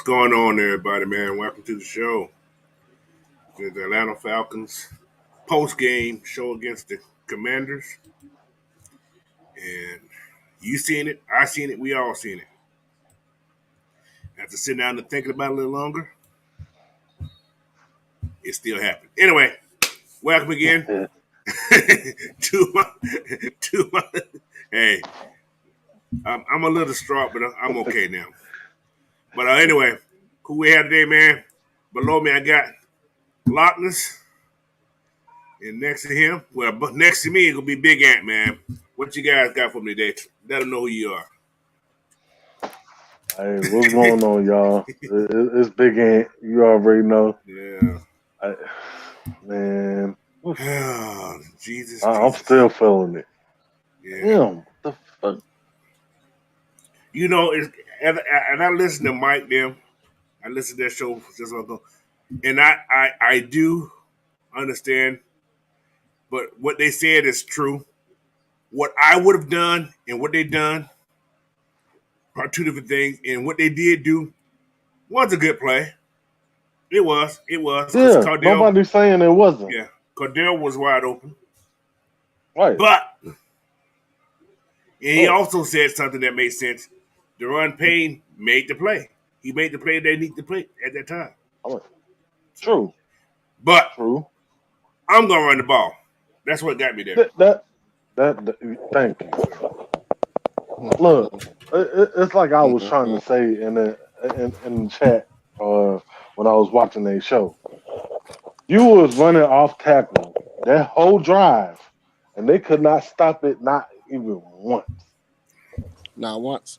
going on, everybody, man? Welcome to the show. It's the Atlanta Falcons post-game show against the Commanders. And you seen it, I seen it, we all seen it. After sitting down and thinking about it a little longer, it still happened. Anyway, welcome again to my. Hey, I'm a little distraught, but I'm okay now. But anyway, who we have today, man? Below me, I got Lockness. And next to him, well, next to me, it's going to be Big Ant, man. What you guys got for me today? Let them know who you are. Hey, what's going on, y'all? It's Big Ant. You already know. Yeah. Man. Oh, Jesus. I'm still feeling it. Yeah. Damn, what the fuck? You know, and I listen to Mike, them. I listened to that show just a while ago. And I do understand, but what they said is true. What I would have done and what they done are two different things. And what they did do was a good play. It was. Yeah, Cardell, nobody's saying it wasn't. Yeah, Cardell was wide open. Right. But he also said something that made sense. Deron Payne made the play. He made the play they need to play at that time. True. But True. I'm gonna run the ball. That's what got me there. That thank you. Look, it's like I was trying to say in the chat when I was watching their show. You was running off tackle that whole drive, and they could not stop it, not even once. Not once.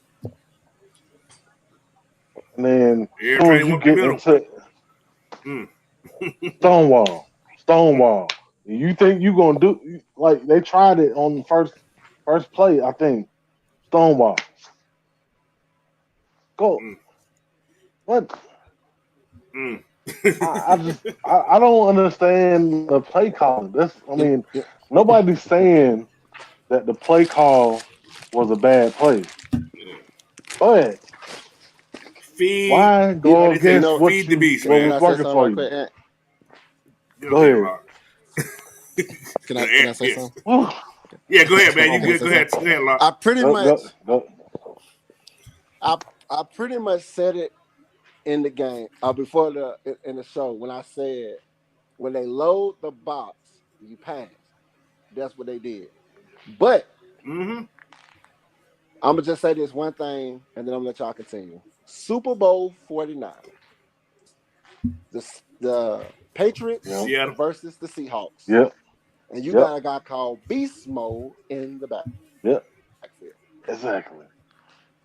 And then as soon as you get into Stonewall, you think you gonna do like they tried it on the first play, I think. Stonewall. Go. What? I don't understand the play calling. Nobody's saying that the play call was a bad play. But why go against what was working for you? Go ahead. Can I say something? Yeah, go ahead, man. You good? Go ahead. Locke. I pretty much said it in the game before in the show when I said when they load the box, you pass. That's what they did. But I'm gonna just say this one thing, and then I'm gonna let y'all continue. Super Bowl 49. The Patriots versus the Seahawks. Yep. And you got a guy called Beast Mode in the back. Yep. Exactly.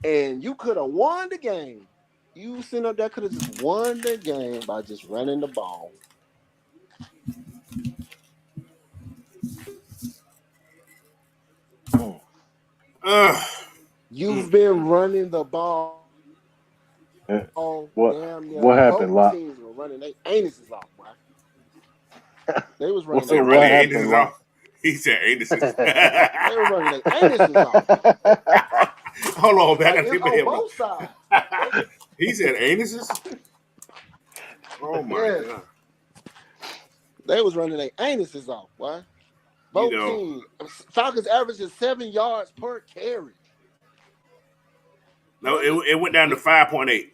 And you could have won the game. You sitting up there could have just won the game by just running the ball. You've been running the ball. What happened, Locke? Teams were running their anuses off, boy. They was running their anuses off. He said anuses. They were running their anuses off. Hold on, man. I gotta on both sides. He said anuses? Oh my God. They was running their anuses off, boy. Both teams. Falcons averages 7 yards per carry. No, it went down to 5.8.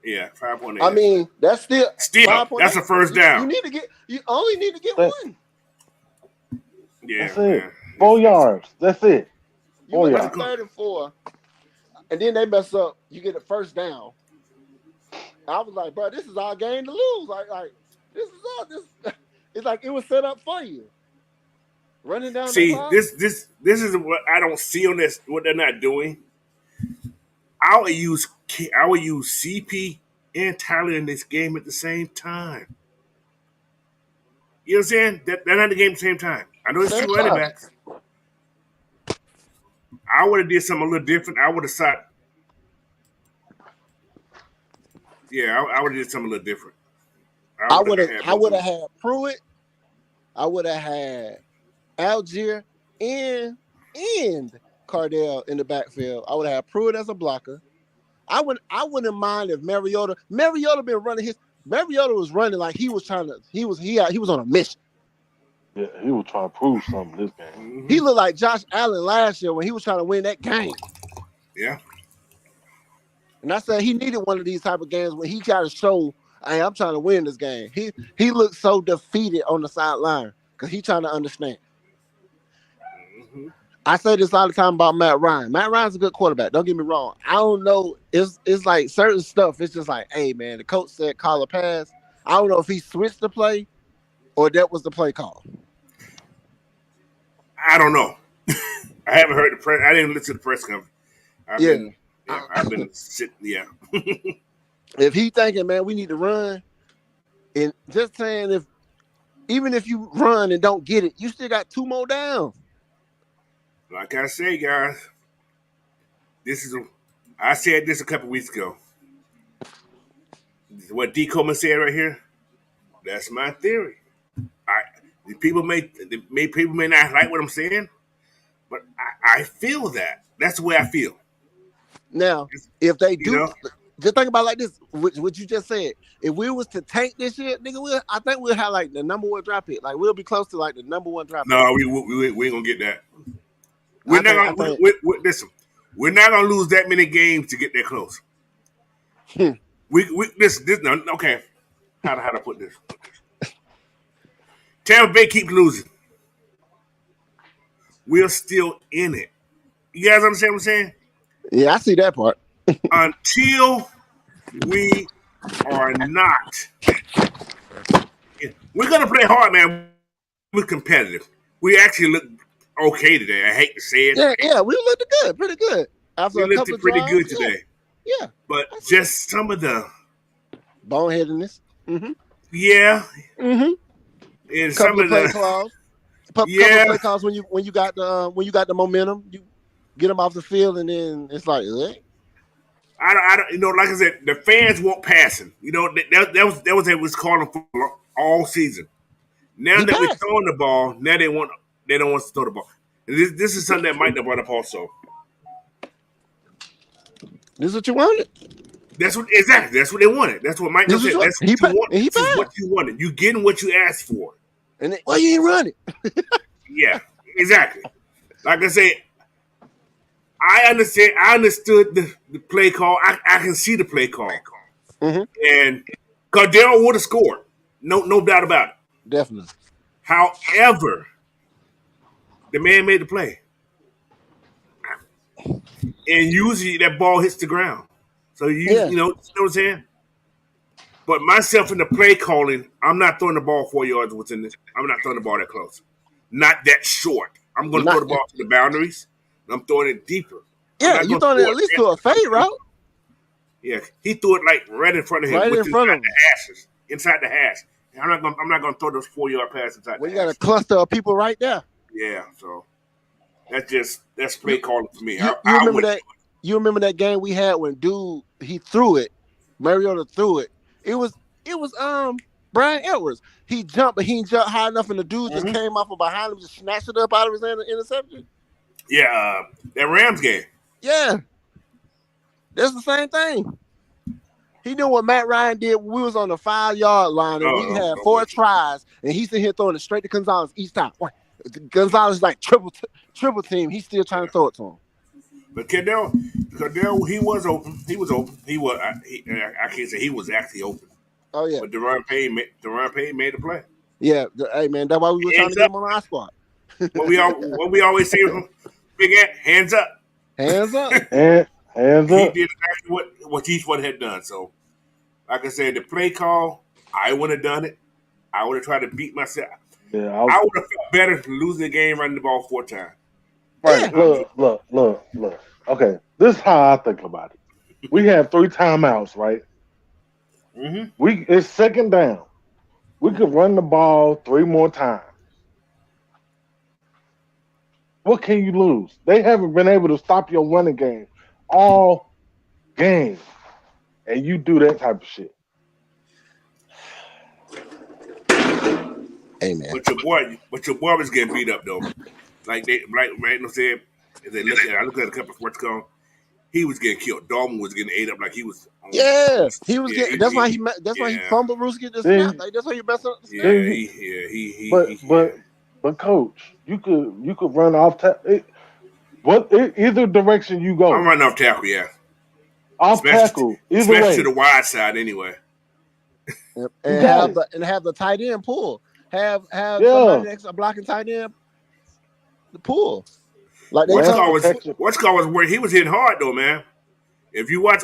Yeah, 5.8. I mean, that's still that's a first down. You only need to get one. Yeah, that's it. 4 yards. That's it. 4 yards. 3rd and 4, and then they mess up. You get a first down. I was like, bro, this is our game to lose. Like this is all this. It's like it was set up for you. Running down. See, this is what I don't see on this. What they're not doing. I would use CP and Tyler in this game at the same time. You know what I'm saying? They're not in the game at the same time. I know it's two running backs. I would have did something a little different. I would have shot. Yeah, I would have did something a little different. I would have had Pruitt. I would have had Algier and Cardell in the backfield. I would have had Pruitt as a blocker. I wouldn't mind if Mariota been running Mariota was running like he was trying to. He was on a mission. Yeah, he was trying to prove something this game. Mm-hmm. He looked like Josh Allen last year when he was trying to win that game. Yeah. And I said he needed one of these type of games when he got to show, hey, I'm trying to win this game. He looked so defeated on the sideline because he's trying to understand. Mm-hmm. I say this all the time about Matt Ryan. Matt Ryan's a good quarterback. Don't get me wrong. I don't know. It's like certain stuff. It's just like, hey, man, the coach said call a pass. I don't know if he switched the play or that was the play call. I don't know. I haven't heard the press. I didn't listen to the press conference. I've been sitting. Yeah. If he thinking, man, we need to run, and just saying, even if you run and don't get it, you still got 2 more down. Like I say, guys, I said this a couple weeks ago. What D. Coleman said right here, that's my theory. People may not like what I'm saying, but I feel that. That's the way I feel. Now, if they do, just think about it like this, what you just said. If we was to tank this year, nigga, I think we'll have like the number 1 draft pick. Like we'll be close to like the number 1 draft pick. No, we ain't gonna get that. We're not gonna listen. We're not gonna lose that many games to get that close. Okay. How to put this? Tampa Bay keeps losing. We're still in it. You guys understand what I'm saying? Yeah, I see that part. Until we are not. We're going to play hard, man. We're competitive. We actually look okay today. I hate to say it. Yeah, we looked good, pretty good. We looked pretty good today. Yeah. But just some of the boneheadedness. Mm-hmm. Yeah. Mm-hmm. And some of the play calls. Couple play calls when you got the momentum, you get them off the field, and then it's like, I don't, like I said, the fans want passing. That was what was calling for all season. Now that we're throwing the ball, now they don't want to throw the ball. And this is something that Mike brought up also. This is what you wanted. That's what they wanted. That's what Mike said. That's what you want. This is what you wanted. You getting what you asked for. And then, you ain't running. Yeah, exactly. Like I said, I understand. I understood the play call. I can see the play call. Mm-hmm. And Cardell would have scored. No doubt about it. Definitely. However, the man made the play. And usually that ball hits the ground. So you know what I'm saying? But myself in the play calling, I'm not throwing the ball 4 yards within this. I'm not throwing the ball that close. Not that short. I'm going to throw the ball to the boundaries. And I'm throwing it deeper. Yeah, you throwing it at least to a fade route. Yeah, he threw it like right in front of him. Right in front of him. Inside the hash. And I'm not going to throw those 4 yard pass inside the hash. You got a cluster of people right there. Yeah, so that's play calling for me. You remember that game we had when he threw it, Mariota threw it. It was Brian Edwards. He jumped, but he didn't jump high enough, and the dude just came off of behind him, just snatched it up out of his interception. Yeah, that Rams game. Yeah, that's the same thing. He knew what Matt Ryan did when we was on the 5 yard line, and we had 4 tries, and he's sitting here throwing it straight to Gonzalez each time. Gonzalez like triple team. He's still trying to throw it to him. But Cardell, he was open. He was open. I can't say he was actually open. Oh yeah. But Deron Payne made the play. Yeah. Hey man, that's why we were trying to get him on our squad. What we always say, Big Ant, hands up. Hands up. Hands up. He did exactly what each one had done. So, like I said, the play call, I would have done it. I would have tried to beat myself. Yeah, I would have felt better losing the game running the ball 4 times. Right. Yeah. Look. Okay, this is how I think about it. We have 3 timeouts, right? Mm-hmm. It's second down. We could run the ball 3 more times. What can you lose? They haven't been able to stop your running game all game, and you do that type of shit. Hey man. But your boy was getting beat up though. Like Randall said, I look at a couple of sports calls. he was getting killed. Dalton was getting ate up like he was. He was getting. That's why he fumbled Bruce get the snap. Like, that's why you messed up the snap. But coach, you could run off either direction you go. I'm running off tackle, yeah. Off tackle, either way. Especially to the wide side anyway. And have the tight end pull. Have somebody next to blocking tight end the pull. Like what's called was where he was hitting hard though, man. If you watch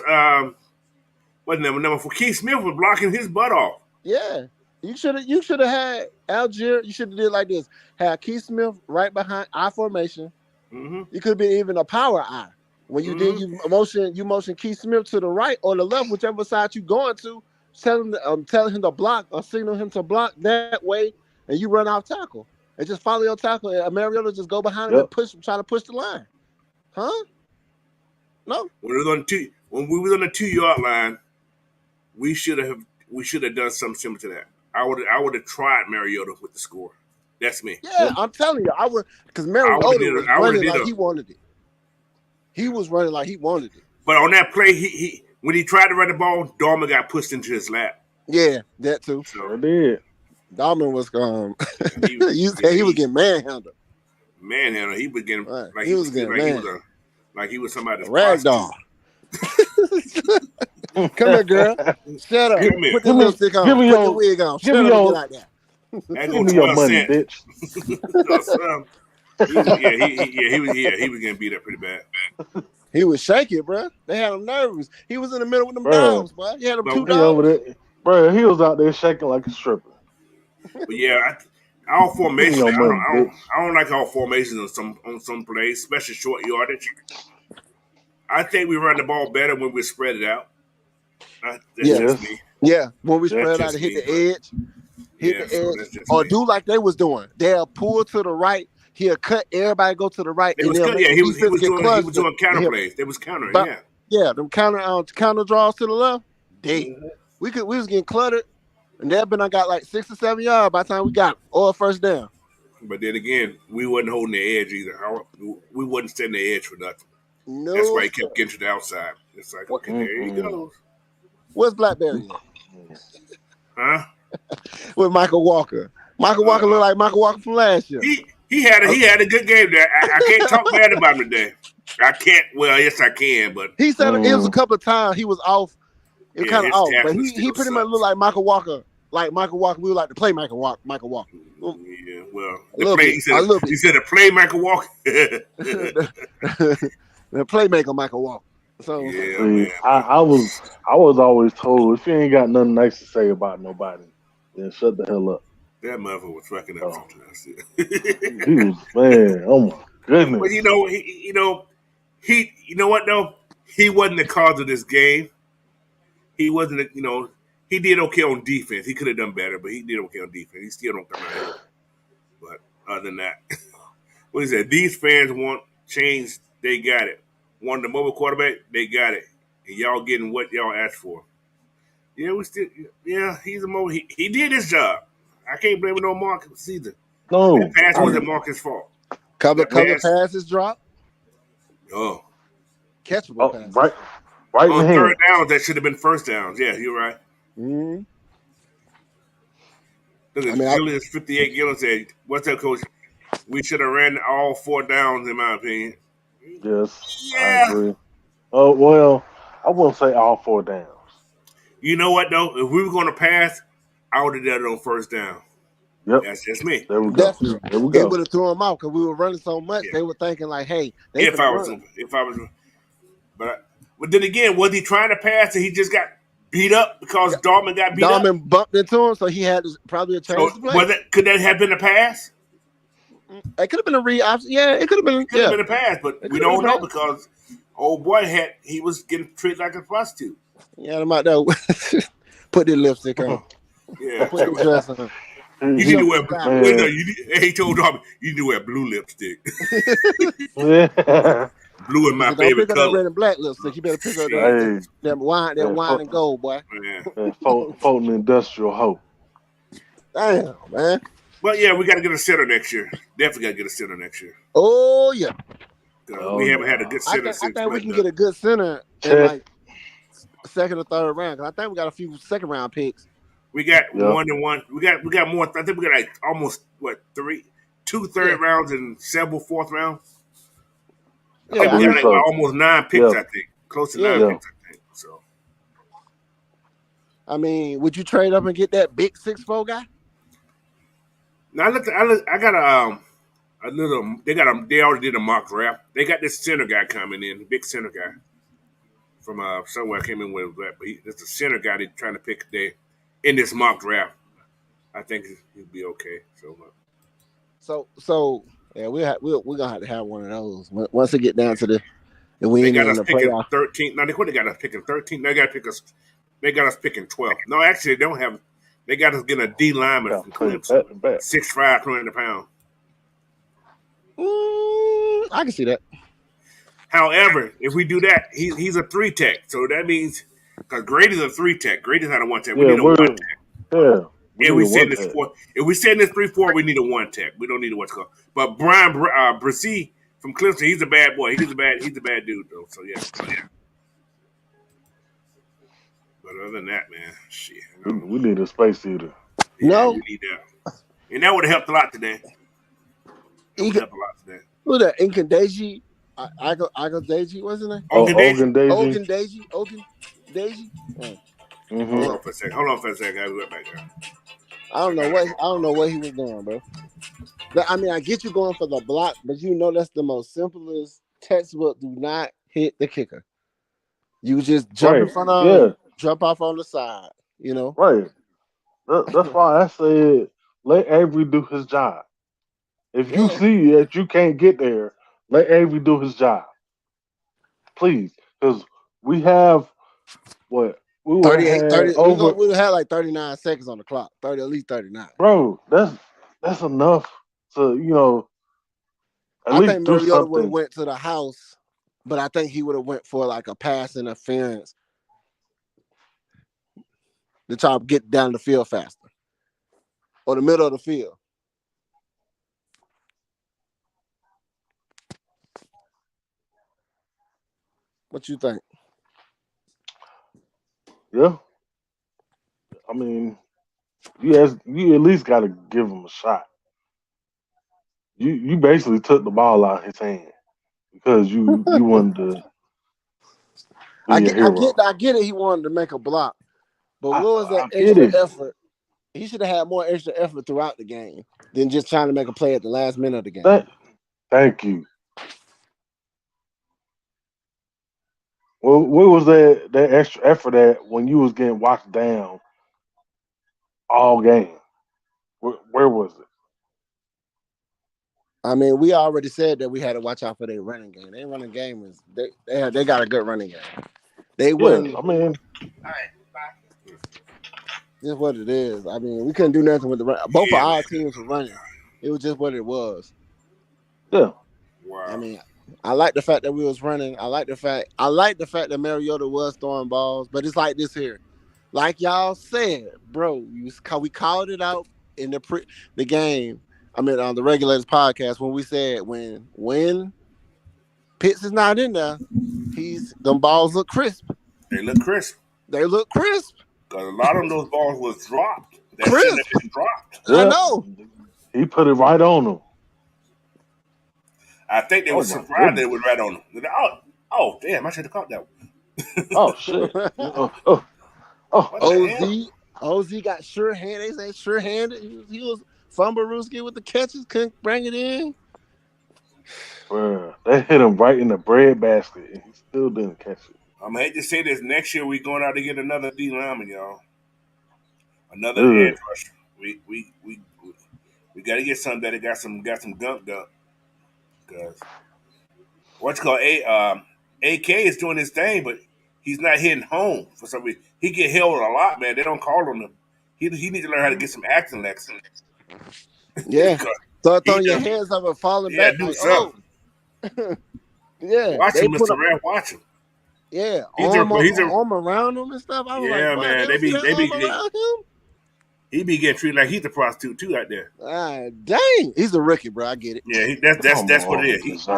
what's number 4, Keith Smith was blocking his butt off. Yeah. You should have had Algier. You should have did like this. Had Keith Smith right behind I formation. Mm-hmm. You could have been even a power I. When you did you motion Keith Smith to the right or the left, whichever side you going to, telling him to block or signal him to block that way, and you run off tackle and just follow your tackle. And Mariota just go behind him and try to push the line. Huh? No. When we was on the 2-yard line, we should have done something similar to that. I would have tried Mariota with the score. That's me. Yeah, I'm telling you, I would, because Mariota was running like he wanted it. He was running like he wanted it. But on that play, he when he tried to run the ball, Dalton got pushed into his lap. Yeah, that too. So did. Dalton was he was getting manhandled. Manhandled. He was getting like he was somebody's ragdoll. Come here, girl. Shut up. Put the lipstick on. Put the wig on. Shut up and get like that. Give me your money, bitch. He was getting beat up pretty bad. He was shaking, bro. They had him nervous. He was in the middle with them dogs, bro. He had them 2 dogs. Bro, he was out there shaking like a stripper. But yeah, all formations. I don't like all formations on some plays, especially short yardage. I think we run the ball better when we spread it out. That's just me. Yeah, when we spread out and hit the edge, or do like they was doing. They'll pull to the right. He'll cut everybody go to the right. He was doing counter plays. They was countering. Them counter draws to the left. We was getting cluttered, and that been I got like 6 or 7 yards by the time we got or a first down. But then again, we wasn't holding the edge either. We wasn't setting the edge for nothing. No, that's why he kept getting to the outside. It's like, okay, there he goes. Where's Blackberry? Huh? With Michael Walker. Michael Walker looked like Michael Walker from last year. He had a good game there. I can't talk bad about him today. I can't. Well, yes, I can. But he said it was a couple of times he was off. It was kind of off, but he pretty much looked like Michael Walker. Like Michael Walker, we would like to play Michael Walker. Yeah, well, he said to play Michael Walker. The playmaker Michael Walker. So I was always told if you ain't got nothing nice to say about nobody, then shut the hell up. That motherfucker was fucking up sometimes. He was, man, oh my goodness. But you know what though? He wasn't the cause of this game. He wasn't, he did okay on defense. He could have done better, but he did okay on defense. He still don't come out here. But other than that, what is that? These fans want change. They got it. Want the mobile quarterback? They got it. And y'all getting what y'all asked for. Yeah, he's a mobile. He did his job. I can't blame it on Marcus either. No. That pass wasn't Marcus' fault. Couple passes dropped. Oh. Catchable passes. Right on third downs, that should have been first downs. Yeah, you're right. Mm-hmm. Look at Gillies, 58 Gillies said, what's up, coach? We should have ran all 4 downs, in my opinion. Yes, yeah. I agree. Oh, well, I wouldn't say all 4 downs. You know what, though? If we were going to pass, I would have done it on first down. Yep. That's just me. There we go. Definitely. There we go. They would have thrown them out because we were running so much. Yeah. They were thinking like, hey, if I was, but then again, was he trying to pass and he just got beat up because Dalton got beat up? Dalton bumped into him, so he had probably a chance to play. Could that have been a pass? It could have been a read option. Yeah, it could have been. It could have been a pass, but we don't know because old boy he was getting treated like a prostitute. Yeah, I'm out there. Put the lipstick on. Yeah. Put the dress on. You need to wear. He told Darby, you need to wear blue lipstick. Blue in my favorite color. Pick up that red and black lipstick. You better pick up that wine and gold, boy. Fulton Industrial Hope. Damn, man. Well, yeah, we got to get a center next year. Definitely got to get a center next year. Oh yeah. We haven't had a good I center think since we can get a good center in like second or third round. Cause I think we got a few second round picks. We got 1 and 1. We got more. I think we got like almost two third rounds and several fourth rounds. I think we got like almost 9 picks. I think close to 9 picks. I think so. I mean, would you trade up and get that big 6'4" guy? Now I got a little. They already did a mock draft. They got this center guy coming in, big center guy from somewhere. I came in with that, but it's a center guy they're trying to pick today in this mock draft. I think he'll be okay. So yeah, we're gonna have to have one of those once it get down to the we they got in us the picking playoff. 13. Now they got us picking 13. They got to pick us. They got us picking 12. No, actually, they don't have. They got us getting a D lineman from Clemson, 6'5", 200 pounds. I can see that. However, if we do that, he's a 3 tech. So that means because Grady's a 3 tech. Grady's not a 1 tech. We need a 1 tech. Yeah. If we set this 4, if we set this 3-4, we need a 1 tech. We don't need a what's called. But Brian Brissy from Clemson, he's a bad boy. He's a bad dude though. So yeah. But other than that, man, shit. We need a space heater. Yeah, we need that. And that would have helped a lot today. Who that? Nkandeji? Agadeji, what's his name? Ogundeji. Ogundeji. Hold on for a second. I look back there. I don't know what he was doing, bro. But, I mean, I get you going for the block, but you know that's the most simplest textbook. Do not hit the kicker. You just jump in front of him, jump off on the side. You know, right? That's why I said let Avery do his job. If you see that you can't get there, let Avery do his job, please, because we have what we would have 30. We would have had like 39 seconds on the clock. At least 39. Bro, that's enough to at I least think do Mariota would have something. went to the house, but I think he would have went for like a pass interference to try to get down the field faster or the middle of the field. What you think? Yeah, I mean, you at least got to give him a shot. You basically took the ball out of his hand because you wanted to be a hero. I get it. He wanted to make a block, but what was that extra effort? He should have had more extra effort throughout the game than just trying to make a play at the last minute of the game. Thank you. Well, what was that extra effort at when you was getting watched down all game? Where was it? I mean, we already said that we had to watch out for their running game. Their running game is they got a good running game. They wouldn't. I mean, all right, bye. Just what it is. I mean, we couldn't do nothing with the run. Both of our teams were running. It was just what it was. Yeah. Wow. I mean, I like the fact that we was running. I like the fact that Mariota was throwing balls. But it's like this here, like y'all said, bro. We called it out in the game. I mean, on the Regulators podcast when we said when Pitts is not in there, them balls look crisp. They look crisp. Because a lot of those balls was dropped. That shouldn't have been dropped. Yeah. I know. He put it right on them. I think they were surprised that it was right on them. Oh, damn! I should have caught that one. Oh shit! OZ got sure-handed. They say sure-handed. He was Fumbarooski with the catches. Couldn't bring it in. Bro, they hit him right in the bread basket, and he still didn't catch it. I'm gonna hate to say this. Next year, we're going out to get another D lineman, y'all. Another edge rusher. We got to get something that got some gunk. Because what's called AK is doing his thing, but he's not hitting home for some reason. He get held a lot, man. They don't call on him. He needs to learn how to get some acting lessons. Yeah. Start throwing your hands up and falling back. Do something. Yeah. Watch him, Mr. Red. Watch him. Yeah. He's arm around him and stuff. I was like, man. They be around him. He be getting treated like he's a prostitute too out there. Dang. He's a rookie, bro. I get it. Yeah, that's what it is.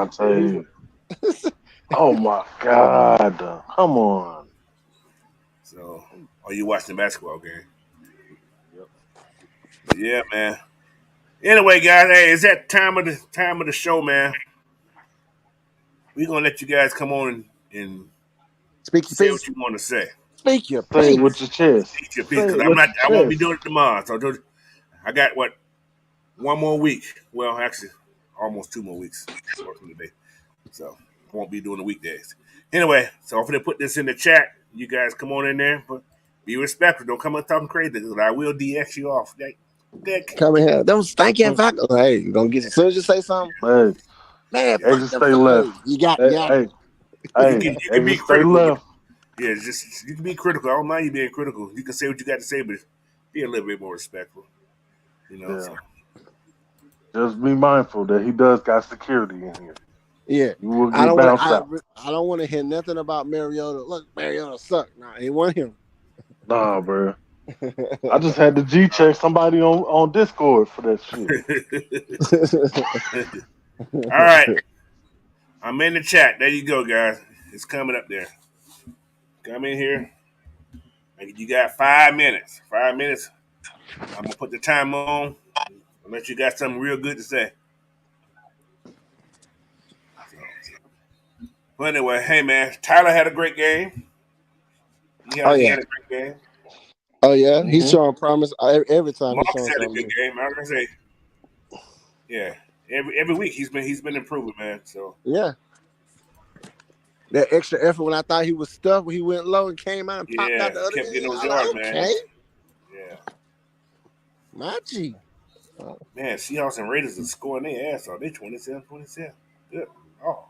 Oh my God! Come on. So, are you watching the basketball game? Yep. But yeah, man. Anyway, guys, hey, it's that time of the show, man. We're gonna let you guys come on and Speak your say piece. what you want to say. Speak your Say it with piece. your chest. Eat your piece, Say because it I'm with not. I your won't be chest. doing it tomorrow. So I got what, one more week. Well, actually, almost 2 more weeks working today. So I won't be doing the weekdays. Anyway, so I'm gonna put this in the chat. You guys come on in there, but be respectful. Don't come up talking crazy, because I will DX you off. Dick. Come in here. Those stinking Falcons. Hey, you gonna get as soon as you say something, Hey, man. hey, Fuck just them. stay left. Hey, you got Hey, it. hey, You hey, can you hey, can be just stay critical. left. Yeah, just you can be critical. I don't mind you being critical. You can say what you got to say, but be a little bit more respectful. Yeah. So Just be mindful that he does got security in here. Yeah, You will I get don't want. bounced out. I don't want to hear nothing about Mariota. Look, Mariota sucked. Nah, he want him. Nah, bro. I just had to G check somebody on Discord for that shit. all right, I'm in the chat. There you go, guys. It's coming up there. Come in here. You got 5 minutes. 5 minutes. I'm gonna put the time on. Unless you got something real good to say. So, but anyway, hey man, Tyler had a great game. Oh He yeah. had a great game. Oh yeah. He's Hmm. showing promise every time. He's Marcus showing had a something good new. game. I'm gonna say, yeah. Every week he's been improving, man. So Yeah. That extra effort when I thought he was stuffed, when he went low and came out and popped out yeah, the other kept getting end. those I was yards, like, man. okay, Yeah, my G. man. Seahawks and Raiders are scoring their ass off. They 27-27. Good. Oh,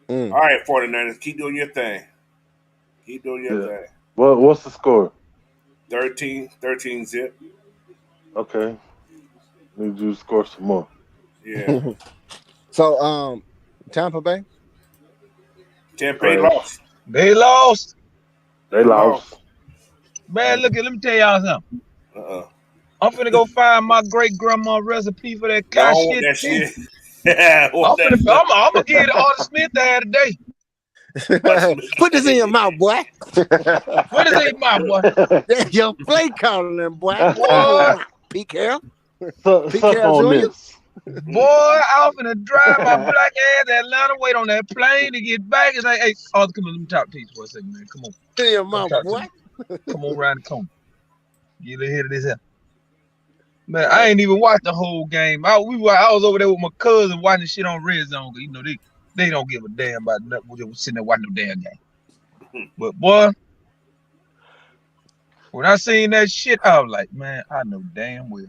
Mm. all right, 49ers, keep doing your thing. Keep doing your Yeah. thing. What's the score? 13 zip. Okay. Need you to score some more. Yeah. So Tampa Bay. Tampa Bay Trash. lost. They lost. They They lost. lost. Man, look at let me tell y'all something. Uh-uh. I'm finna go find my great grandma recipe for that You don't want shit that too. shit. Yeah, I want that stuff. I'm gonna give it to Arthur Smith there today. Put this in your mouth, boy. What is it, my boy? That's your play calling, them boy. Put this in your Boy, mouth. Pete Carroll. Pete Suck Carroll on Jr. this. boy, I'm finna drive my black ass to Atlanta, wait on that plane to get back. And say, hey, Arthur, come on, let me talk to you for a second, man. Come on. Put it in your Let me mouth, talk to boy. you. Come on around the corner. Get ahead of this here. Man, All I right. ain't even watched the whole game. I was over there with my cousin watching shit on Red Zone. You know, they don't give a damn about nothing. We just sitting there watching the damn game. But boy, when I seen that shit, I was like, man, I know damn well.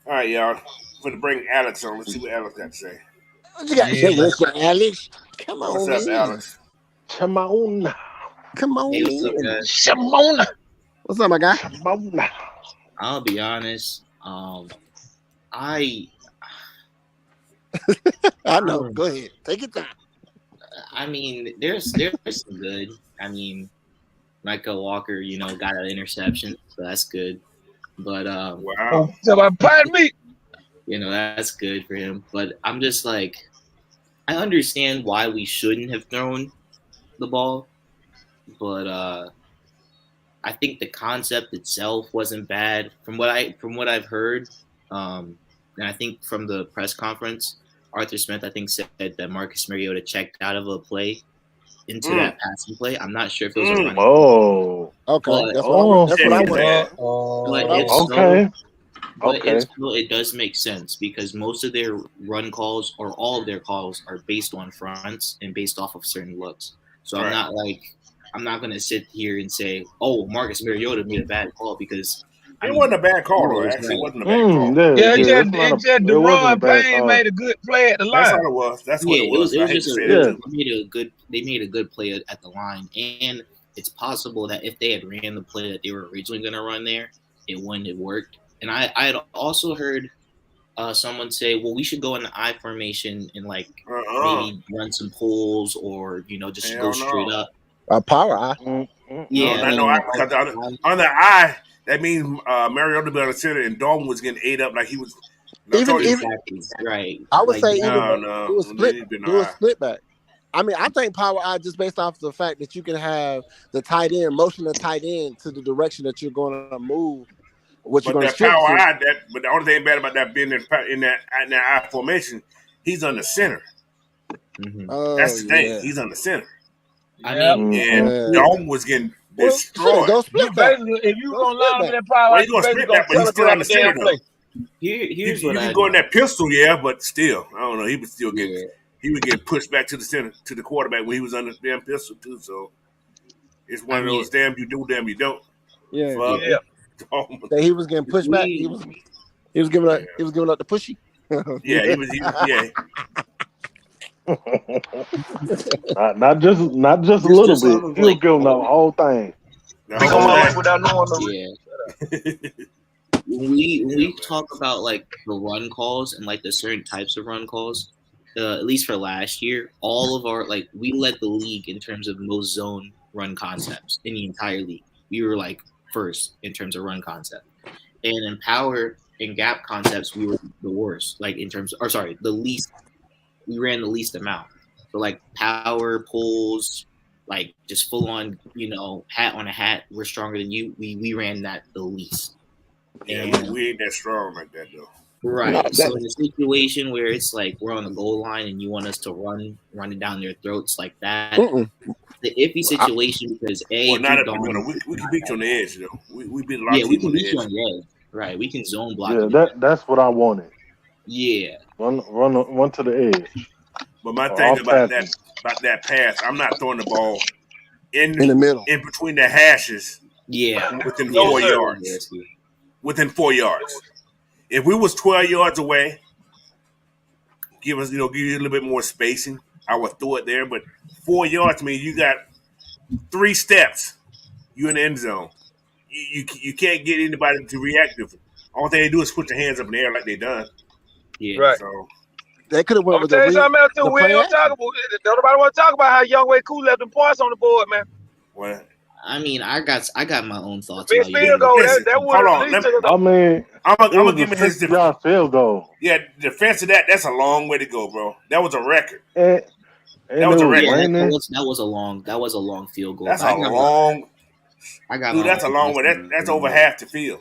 All right, y'all. I'm gonna bring Alex on. Let's see what Alex got to say. What you got to Yeah, say, man. Mr. Alex? Come What's on up, in. Alex? Chamona. Come on Hey, what's up, in. guys? Shimona. What's up, my guy? Chamona. I'll be honest. I I I know. don't. Go ahead. Take your time. I mean, there's some good. I mean, Michael Walker, got an interception, so that's good. But Wow. Oh, so about pardon me. that's good for him. But I'm just like, I understand why we shouldn't have thrown the ball, but I think the concept itself wasn't bad from what I've heard. And I think from the press conference, Arthur Smith I think said that Marcus Mariota checked out of a play into Mm, that passing play. I'm not sure if it was a mm. running, Oh. Okay, but that's what I want. Oh. That's what Check I it, want to man. know. That's what I if want. so, Okay. but if Okay. so, it does make sense because most of their run calls or all of their calls are based on fronts and based off of certain looks. So Right. I'm not gonna sit here and say, oh, Marcus Mariota made a bad call because I It mean wasn't a bad call, Moore though. was Actually, it right. wasn't a bad call. Yeah, Yeah. It's not it just it wasn't a Deron bad Payne call. made a good play at the That's line. all it was. That's what Yeah, it was. it I was hate to just say a that Yeah. too. they made a good play at the line, and it's possible that if they had ran the play that they were originally going to run there, it wouldn't have worked. And I had also heard someone say, well, we should go in the I formation and Uh-uh. maybe run some pulls or just go Hell straight no. up. A power eye. No, Yeah, not no. Because on the eye, that means Mariota be on the center, and Dalton was getting ate up like he was. I Even told you. even Exactly. Right. I would Like say even No. do a split, They've been do a all right. split back. I mean, I think power eye just based off the fact that you can have the tight end motion the tight end to the direction that you're going to move, what you're But going to that shift power to. eye, but the only thing bad about that being in that I formation, he's on the center. mhm. Oh That's the thing. yeah, He's on the center, I Yeah. mean, and yeah. Dome was getting Well, shit, destroyed. go You split back. basically, if you Go gonna split line up in back. that power, Well, out, he's you gonna basically split gonna that, but he's still on telegraph the the center damn though. play. here's what You I can go in know. that pistol, yeah, but still, I don't know. He was still getting Yeah. he would get pushed back to the center to the quarterback when he was on the damn pistol too. So it's one I of mean, those damn you do, damn you don't. Yeah, Fuck. yeah. Yeah. Dome. that he was getting If pushed back. we He was giving Yeah, up the pushy. yeah, he was, yeah. not just a little just off bit. of He was like giving up the whole thing. The Pick whole them up thing. like without knowing them. yeah. When we Man. talk about like the run calls and like the certain types of run calls, at least for last year, all of our like we led the league in terms of most zone run concepts in the entire league. We were like first in terms of run concept, and in power and gap concepts, we were the worst. Like in terms, or sorry, the least. We ran the least amount. So like power pulls, like just full on, hat on a hat. We're stronger than you. We ran that the least. Yeah, And we ain't that strong like that though. No, right. So in a situation where it's like we're on the goal line and you want us to run it down their throats like that, Mm-mm. the iffy situation because Well, if not you at, don't, well, we can beat you on the edge though. We beat a lot yeah, of we teams can on the beat you edge. on the edge. Right. We can zone block Yeah, you. that's what I wanted. Yeah. Run to the edge But my or thing off about tackle. that pass, I'm not throwing the ball In the middle. in between the hashes Yeah. within Yeah. No, 4 sir. yards. Within 4 yards. If we was 12 yards away, give you a little bit more spacing, I would throw it there. But 4 yards means you got 3 steps. You in the end zone. You can't get anybody to react different. All thing they do is put their hands up in the air like they done. Yeah. Right. So They could have I'm went gonna with tell you something else too. the We ain't play gonna talk action. about. Don't nobody want to talk about how Young Way Cool left them points on the board, man. well, I mean, I got my own thoughts Big about field you. goal. listen, That would hold have at on. least took us. I mean, I'm it gonna was give a him his 60-yard field goal, yeah, defense of that. That's a long way to go, bro. That was a record. and That it was a was Yeah, record. raining. that was a long field goal. That's But a long I got dude. my That's a own long thoughts way. on That's over it. half the field.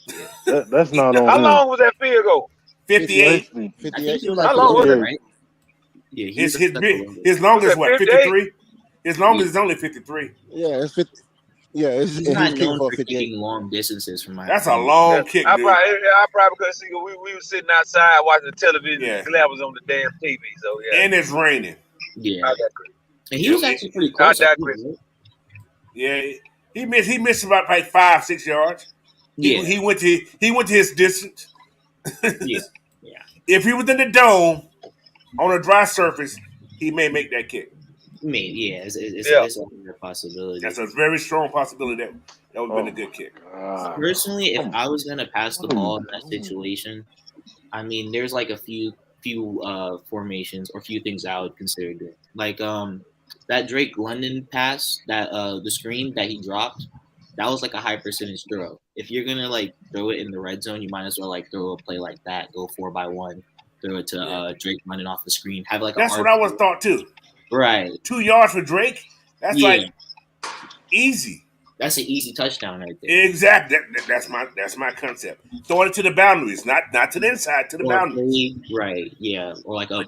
Yeah, That's not on How him. long was that field goal? 58. 60. 58. he was How at the long was low it? end, right? Yeah, he was His at the low end. his Was longest that what 58? 53. His longest is only 53. Yeah, it's 50. Yeah, He's he was not kicking known for for 58. kicking long distances from my That's a opinion. long Yeah. kick, I dude. probably couldn't see. We were sitting outside watching the television. Yeah, And the glare was on the damn TV. So yeah. and it's raining. Yeah, I digress. and he Yeah, was actually pretty I close. I think, digress. right? yeah. He missed about like 5-6 yards. Yeah, He went to his distance. yeah, yeah. If he was in the dome on a dry surface, he may make that kick. Maybe, yeah. Yeah. It's a possibility. That's a very strong possibility that would have been Oh a good kick. God. Personally, if I was gonna pass the ball in that situation, I mean, there's like a few formations or few things I would consider doing. Like that Drake London pass, that the screen that he dropped, that was like a high percentage throw. If you're gonna like throw it in the red zone, you might as well like throw a play like that, go 4x1, throw it to Drake London off the screen, have like That's what I was thought too. right. 2 yards for Drake. That's Yeah. like easy. That's an easy touchdown right there. Exactly. That's my concept. Throwing it to the boundaries, not to the inside, to the Or boundaries. right, yeah, or like a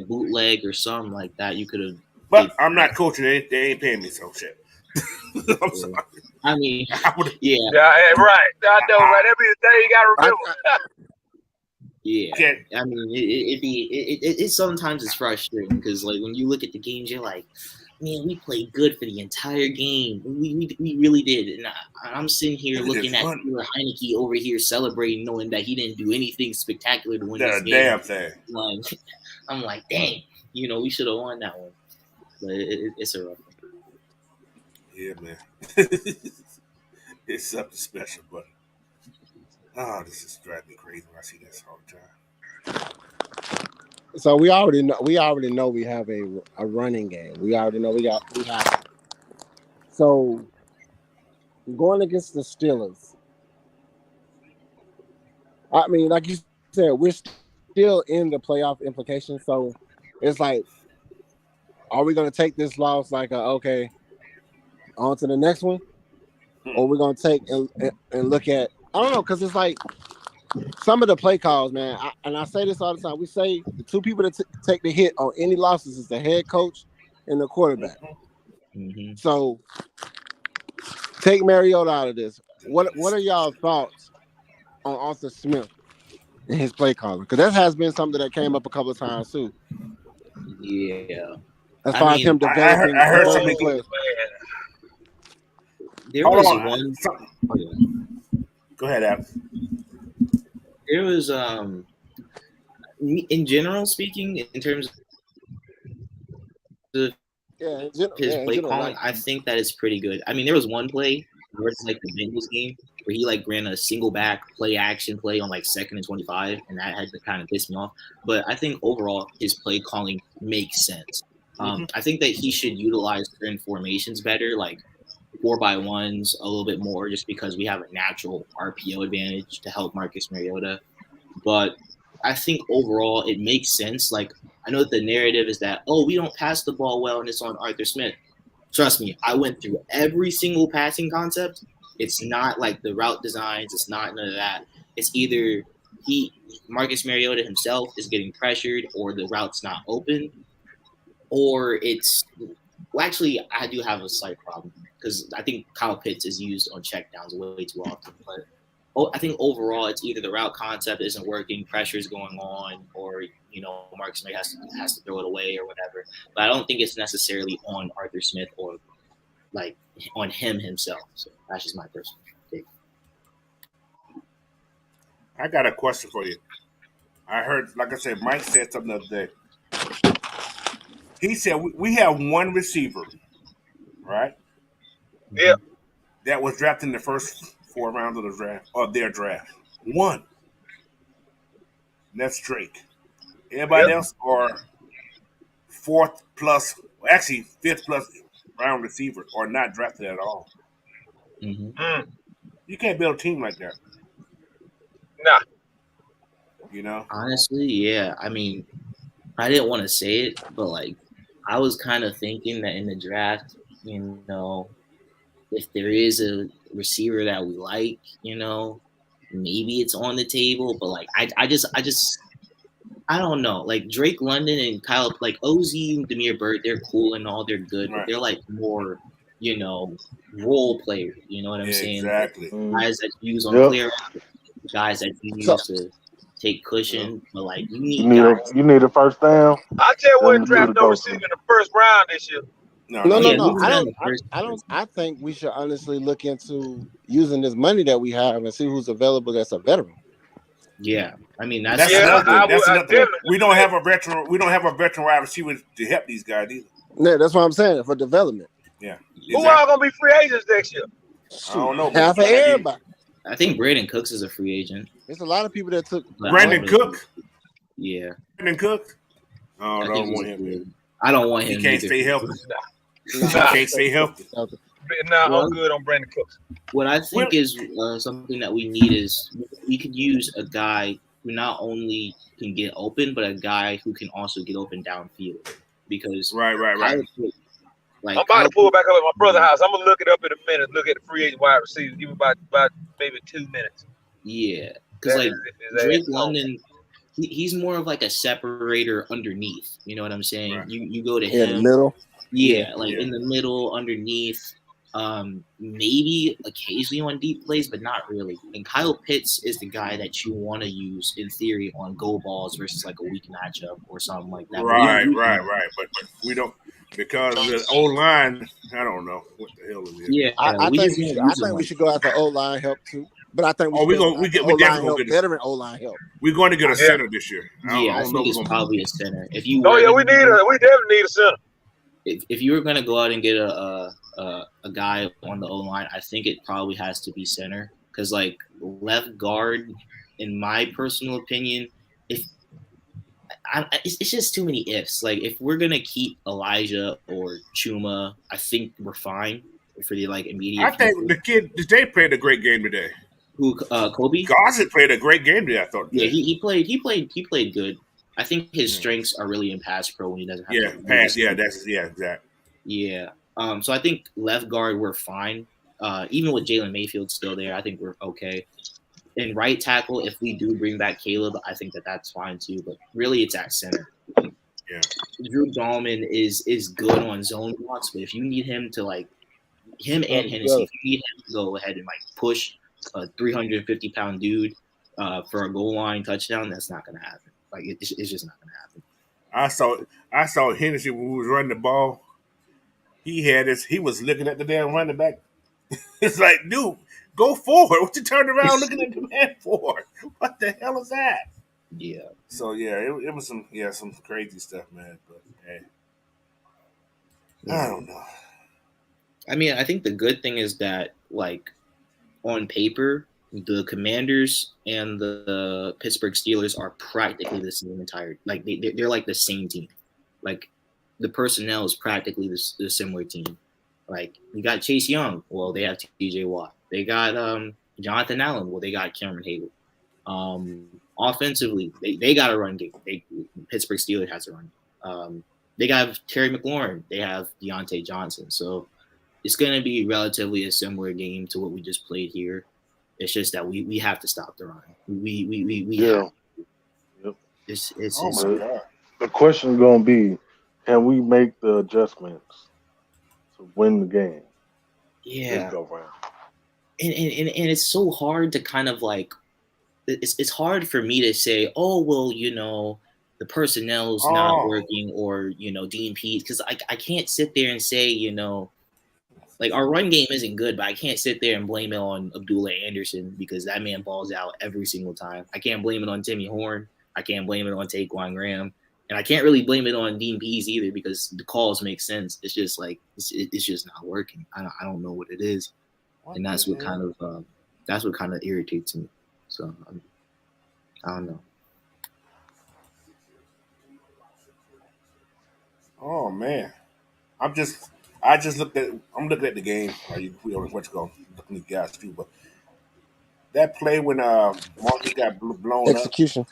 bootleg or something like that. You could have. But I'm not coaching. They ain't paying me so shit. I'm sorry. I mean, I would yeah, Yeah, right. I know, right? That be the thing you gotta remember. yeah. can't. I mean, it sometimes it's frustrating because like when you look at the games, you're like, man, we played good for the entire game. We really did. And I'm sitting here It looking is at fun. Heineke over here celebrating, knowing that he didn't do anything spectacular to win That this a game. damn thing. Like, I'm like, dang, we should have won that one. But it's a rough one. Yeah, man. It's something special, but this is driving me crazy when I see this all the time. So we already know we have a running game. We already know we have it. So going against the Steelers, I mean, like you said, we're still in the playoff implications. So it's like, are we going to take this loss like, okay, on to the next one? Or we're going to take and look at, I don't know, because it's like some of the play calls, man. And I say this all the time. We say the two people that take the hit on any losses is the head coach and the quarterback. Mm-hmm. So take Mariota out of this. What are y'all thoughts on Arthur Smith and his play calling? Because that has been something that came up a couple of times too. Yeah. As far as him developing, I heard something. players. There Hold was on. one. Go ahead, Alex. There was in general speaking, in terms of his play calling, I think that is pretty good. I mean, there was one play versus like the Bengals game where he like ran a single back play action play on like 2nd and 25, and that had to kind of piss me off. But I think overall his play calling makes sense. I think that he should utilize certain formations better, like 4x1s a little bit more, just because we have a natural RPO advantage to help Marcus Mariota. But I think overall it makes sense. Like, I know that the narrative is that, oh, we don't pass the ball well and it's on Arthur Smith. Trust me, I went through every single passing concept. It's not like the route designs. It's not none of that. It's either Marcus Mariota himself is getting pressured, or the route's not open, or it's – well, actually, I do have a slight problem because I think Kyle Pitts is used on checkdowns way too often. But I think overall it's either the route concept isn't working, pressure's going on, or Marcus May has to throw it away or whatever. But I don't think it's necessarily on Arthur Smith or like on him himself. So that's just my personal take. I got a question for you. I heard, like I said, Mike said something the other day. He said we have one receiver, right? Yeah. That was drafted in the first 4 rounds of the draft, or their draft. One. And that's Drake. Everybody else are 4th plus, actually 5th plus round receiver, or not drafted at all. Mm-hmm. You can't build a team like that. Nah. Honestly, yeah. I mean, I didn't want to say it, but like, I was kind of thinking that in the draft, if there is a receiver that we like, maybe it's on the table. But like, I just I don't know. Like Drake London and Kyle, like Ozzy and Demir Burt, they're cool and all, they're good, but they're like more, role players. You know what I'm saying? Exactly. Guys that you use on clear, guys that you use to take cushion, but like you need a first down. I tell you, wouldn't draft no receiver in the first round this year. No. I think we should honestly look into using this money that we have and see who's available that's a veteran. Yeah, I mean that's another thing. We don't have a veteran. We don't have a veteran wide receiver to help these guys either. Yeah, that's what I'm saying, for development. Yeah. Exactly. Who are gonna be free agents next year? I don't know. Half of everybody. I think Brandon Cooks is a free agent. There's a lot of people that took Brandon Cook. Yeah. Brandon Cook. Oh, I don't want him. I don't want him. He can't stay healthy. He can't stay healthy. I'm good on Brandon Cooks. What I think is something that we need is we could use a guy who not only can get open, but a guy who can also get open downfield. Because right. Like, I'm about to pull back up at my brother's house. I'm gonna look it up in a minute. Look at the free agent wide receivers. Give me about maybe 2 minutes. Yeah, because like Drake London, he's more of like a separator underneath. You know what I'm saying? Right. You go to him in the middle. Yeah, in the middle, underneath. Maybe occasionally on deep plays, but not really. And Kyle Pitts is the guy that you want to use in theory on go balls versus like a weak matchup or something like that. Right. But we don't, because of the O-line. I don't know what the hell it is. Yeah, I think we should go after O-line help too. But I think we definitely gonna get veteran O-line help. We're going to get a center this year. I think it's probably a center. We definitely need a center. If you were going to go out and get a guy on the O-line, I think it probably has to be center. Because, like, left guard, in my personal opinion, it's just too many ifs. Like, if we're going to keep Elijah or Chuma, I think we're fine for the, like, immediate. I think the kid, Jay played a great game today. Who? Kobe. Gossett played a great game today, I thought. Yeah, he played good. I think his strengths are really in pass pro when he doesn't have Yeah, to pass. Yeah, exactly. Yeah. So I think left guard we're fine. Even with Jalen Mayfield still there, I think we're okay. And right tackle, if we do bring back Caleb, I think that's fine too. But really, it's at center. Yeah. Drew Dahlman is good on zone blocks, but if you need him to him and Hennessy, if you need him to go ahead and push a 350-pound dude for a goal line touchdown, that's not going to happen. It's just not going to happen. I saw Hennessy when we was running the ball. He was looking at the damn running back. It's like, dude, go forward. What you turn around looking at the man for? What the hell is that? Yeah. So yeah, it was some crazy stuff, man. But hey, I don't know. I mean, I think the good thing is that on paper, the Commanders and the Pittsburgh Steelers are practically the same entire. They're like the same team. Like the personnel is practically the similar team. Like you got Chase Young, well they have T.J. Watt. They got Jonathan Allen, well they got Cameron Hayward. Offensively, they got a run game. Pittsburgh Steelers has a run. They got Terry McLaurin. They have Deontay Johnson. So it's going to be relatively a similar game to what we just played here. It's just that we have to stop the run. We Yeah. Yep. It's the question is going to be, can we make the adjustments to win the game? Yeah. Go round. And it's so hard to kind of it's hard for me to say, oh well, the personnel's not working, or Dean Pease, because I can't sit there and say our run game isn't good, but I can't sit there and blame it on Abdullah Anderson because that man balls out every single time. I can't blame it on Timmy Horn. I can't blame it on Taquan Graham. And I can't really blame it on Dean Pease either because the calls make sense. It's just it's just not working. I don't know what it is. And that's what kind of irritates me. So I don't know. Oh man. I just looked at. I'm looking at the game. We always went to go looking at the guys too, but that play when Marky got blown Execution.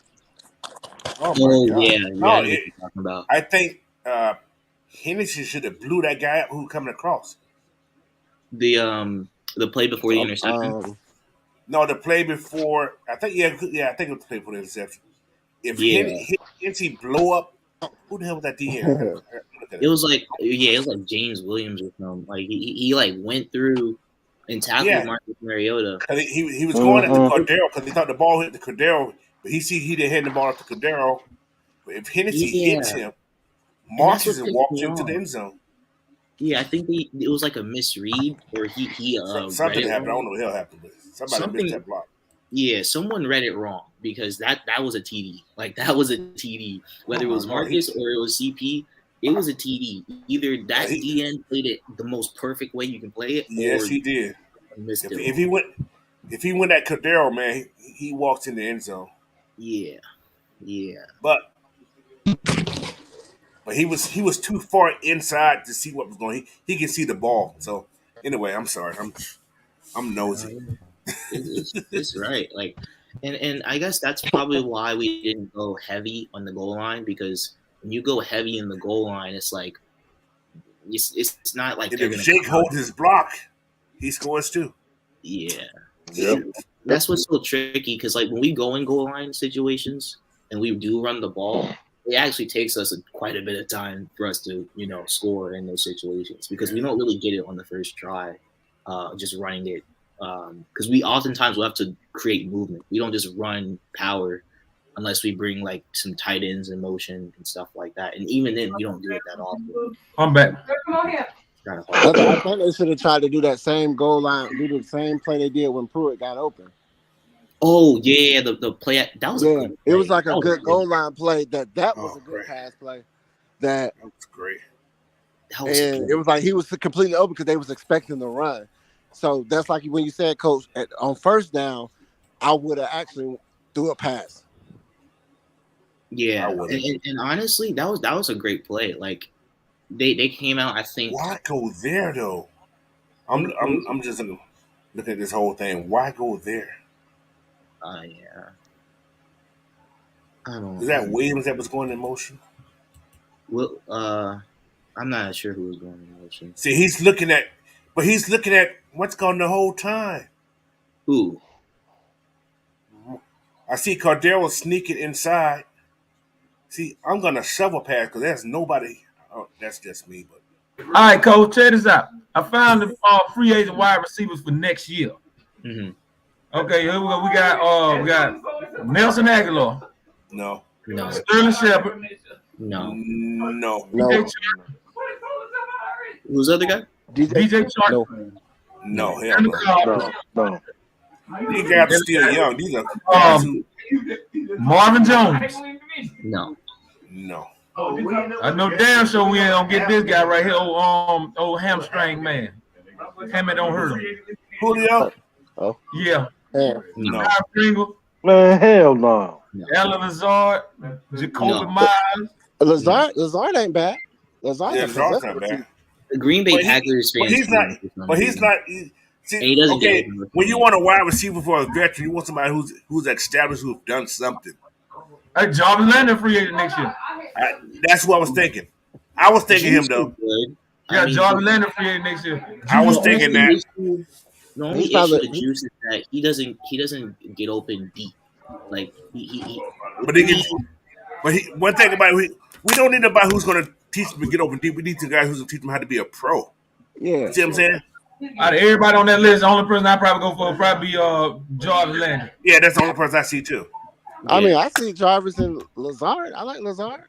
up. Oh my god! Yeah, No, I know what you're talking about. I think Hennessy should have blew that guy up who coming across. The play before the interception. No, the play before. I think I think it was the play before the interception. If Hennessy blow up, who the hell was that DN? It was like James Williams or something. Like he went through and tackled Marcus Mariota. He was going at the Cordero because he thought the ball hit the Cordero, but he didn't hit the ball at the Cordero. But if Hennessy hits him, Marcus walks into the end zone. Yeah, I think it was like a misread, or he something happened. I don't know what the hell happened, but somebody missed that block. Yeah, someone read it wrong because that was a TD. Like that was a TD. Whether it was Marcus or it was CP, it was a TD. Either that DN played it the most perfect way you can play it. Yes, he did. If he went at Cordero, man, he walks in the end zone. Yeah. But he was too far inside to see what was going. He can see the ball. So anyway, I'm sorry. I'm nosy. It's right. And I guess that's probably why we didn't go heavy on the goal line, because when you go heavy in the goal line, it's like it's not like if Jake holds his block, he scores too. Yeah. Yep. That's what's so tricky, because when we go in goal line situations and we do run the ball, it actually takes us quite a bit of time for us to score in those situations, because we don't really get it on the first try, just running it. Because we oftentimes will have to create movement. We don't just run power unless we bring some tight ends in motion and stuff like that. And even then, we don't do it that often. I'm back. Come on here. I think they should have tried to do that same goal line, do the same play they did when Pruitt got open. Oh yeah, the play that was it was like a good goal line play. That was a good pass play. That was great. It was like he was completely open because they was expecting the run. So that's like when you said, Coach, on first down, I would have actually threw a pass. Yeah, and honestly, that was a great play. Like they came out, I think. Why go there though? I'm just looking at this whole thing. Why go there? Yeah. I don't. Is that Williams that was going in motion? Well, I'm not sure who was going in motion. See, he's looking at what's going the whole time. Who? I see Cardero sneaking inside. See, I'm gonna shovel pass because there's nobody. Oh, that's just me, but. All right, Coach, check this out. I found the free agent wide receivers for next year. Mm-hmm. Okay, here we got Nelson Aguilar. No. Sterling Shepard. No. Who's the other guy? DJ Chark. No. These guys are still young. These are Marvin Jones. No. I know damn sure we ain't gonna get this guy right here, old hamstring man. Hammer don't hurt him. Julio? Oh. Yeah. No. Man, hell no. Alan Lazard, Jacoby Myers. Lazard ain't bad. Lazard's not bad. The Green Bay Packers fans. But he's not. See, he doesn't okay, when you want a wide receiver for a veteran, you want somebody who's established, who's done something. Hey, Jarvis Landry free agent next year. That's what I was thinking. I was thinking him though. Yeah, Jarvis Landry free agent next year. I was thinking that. The only issue with Juice is that he doesn't get open deep. Like he. But one thing about we don't need nobody who's going to teach him to get open deep. We need some guys who's going to teach him how to be a pro. Yeah. See what I'm saying? Out of everybody on that list, the only person I probably go for would probably be Jarvis Landry. Yeah, that's the only person I see too. I mean, I see Jarvis and Lazard. I like Lazard.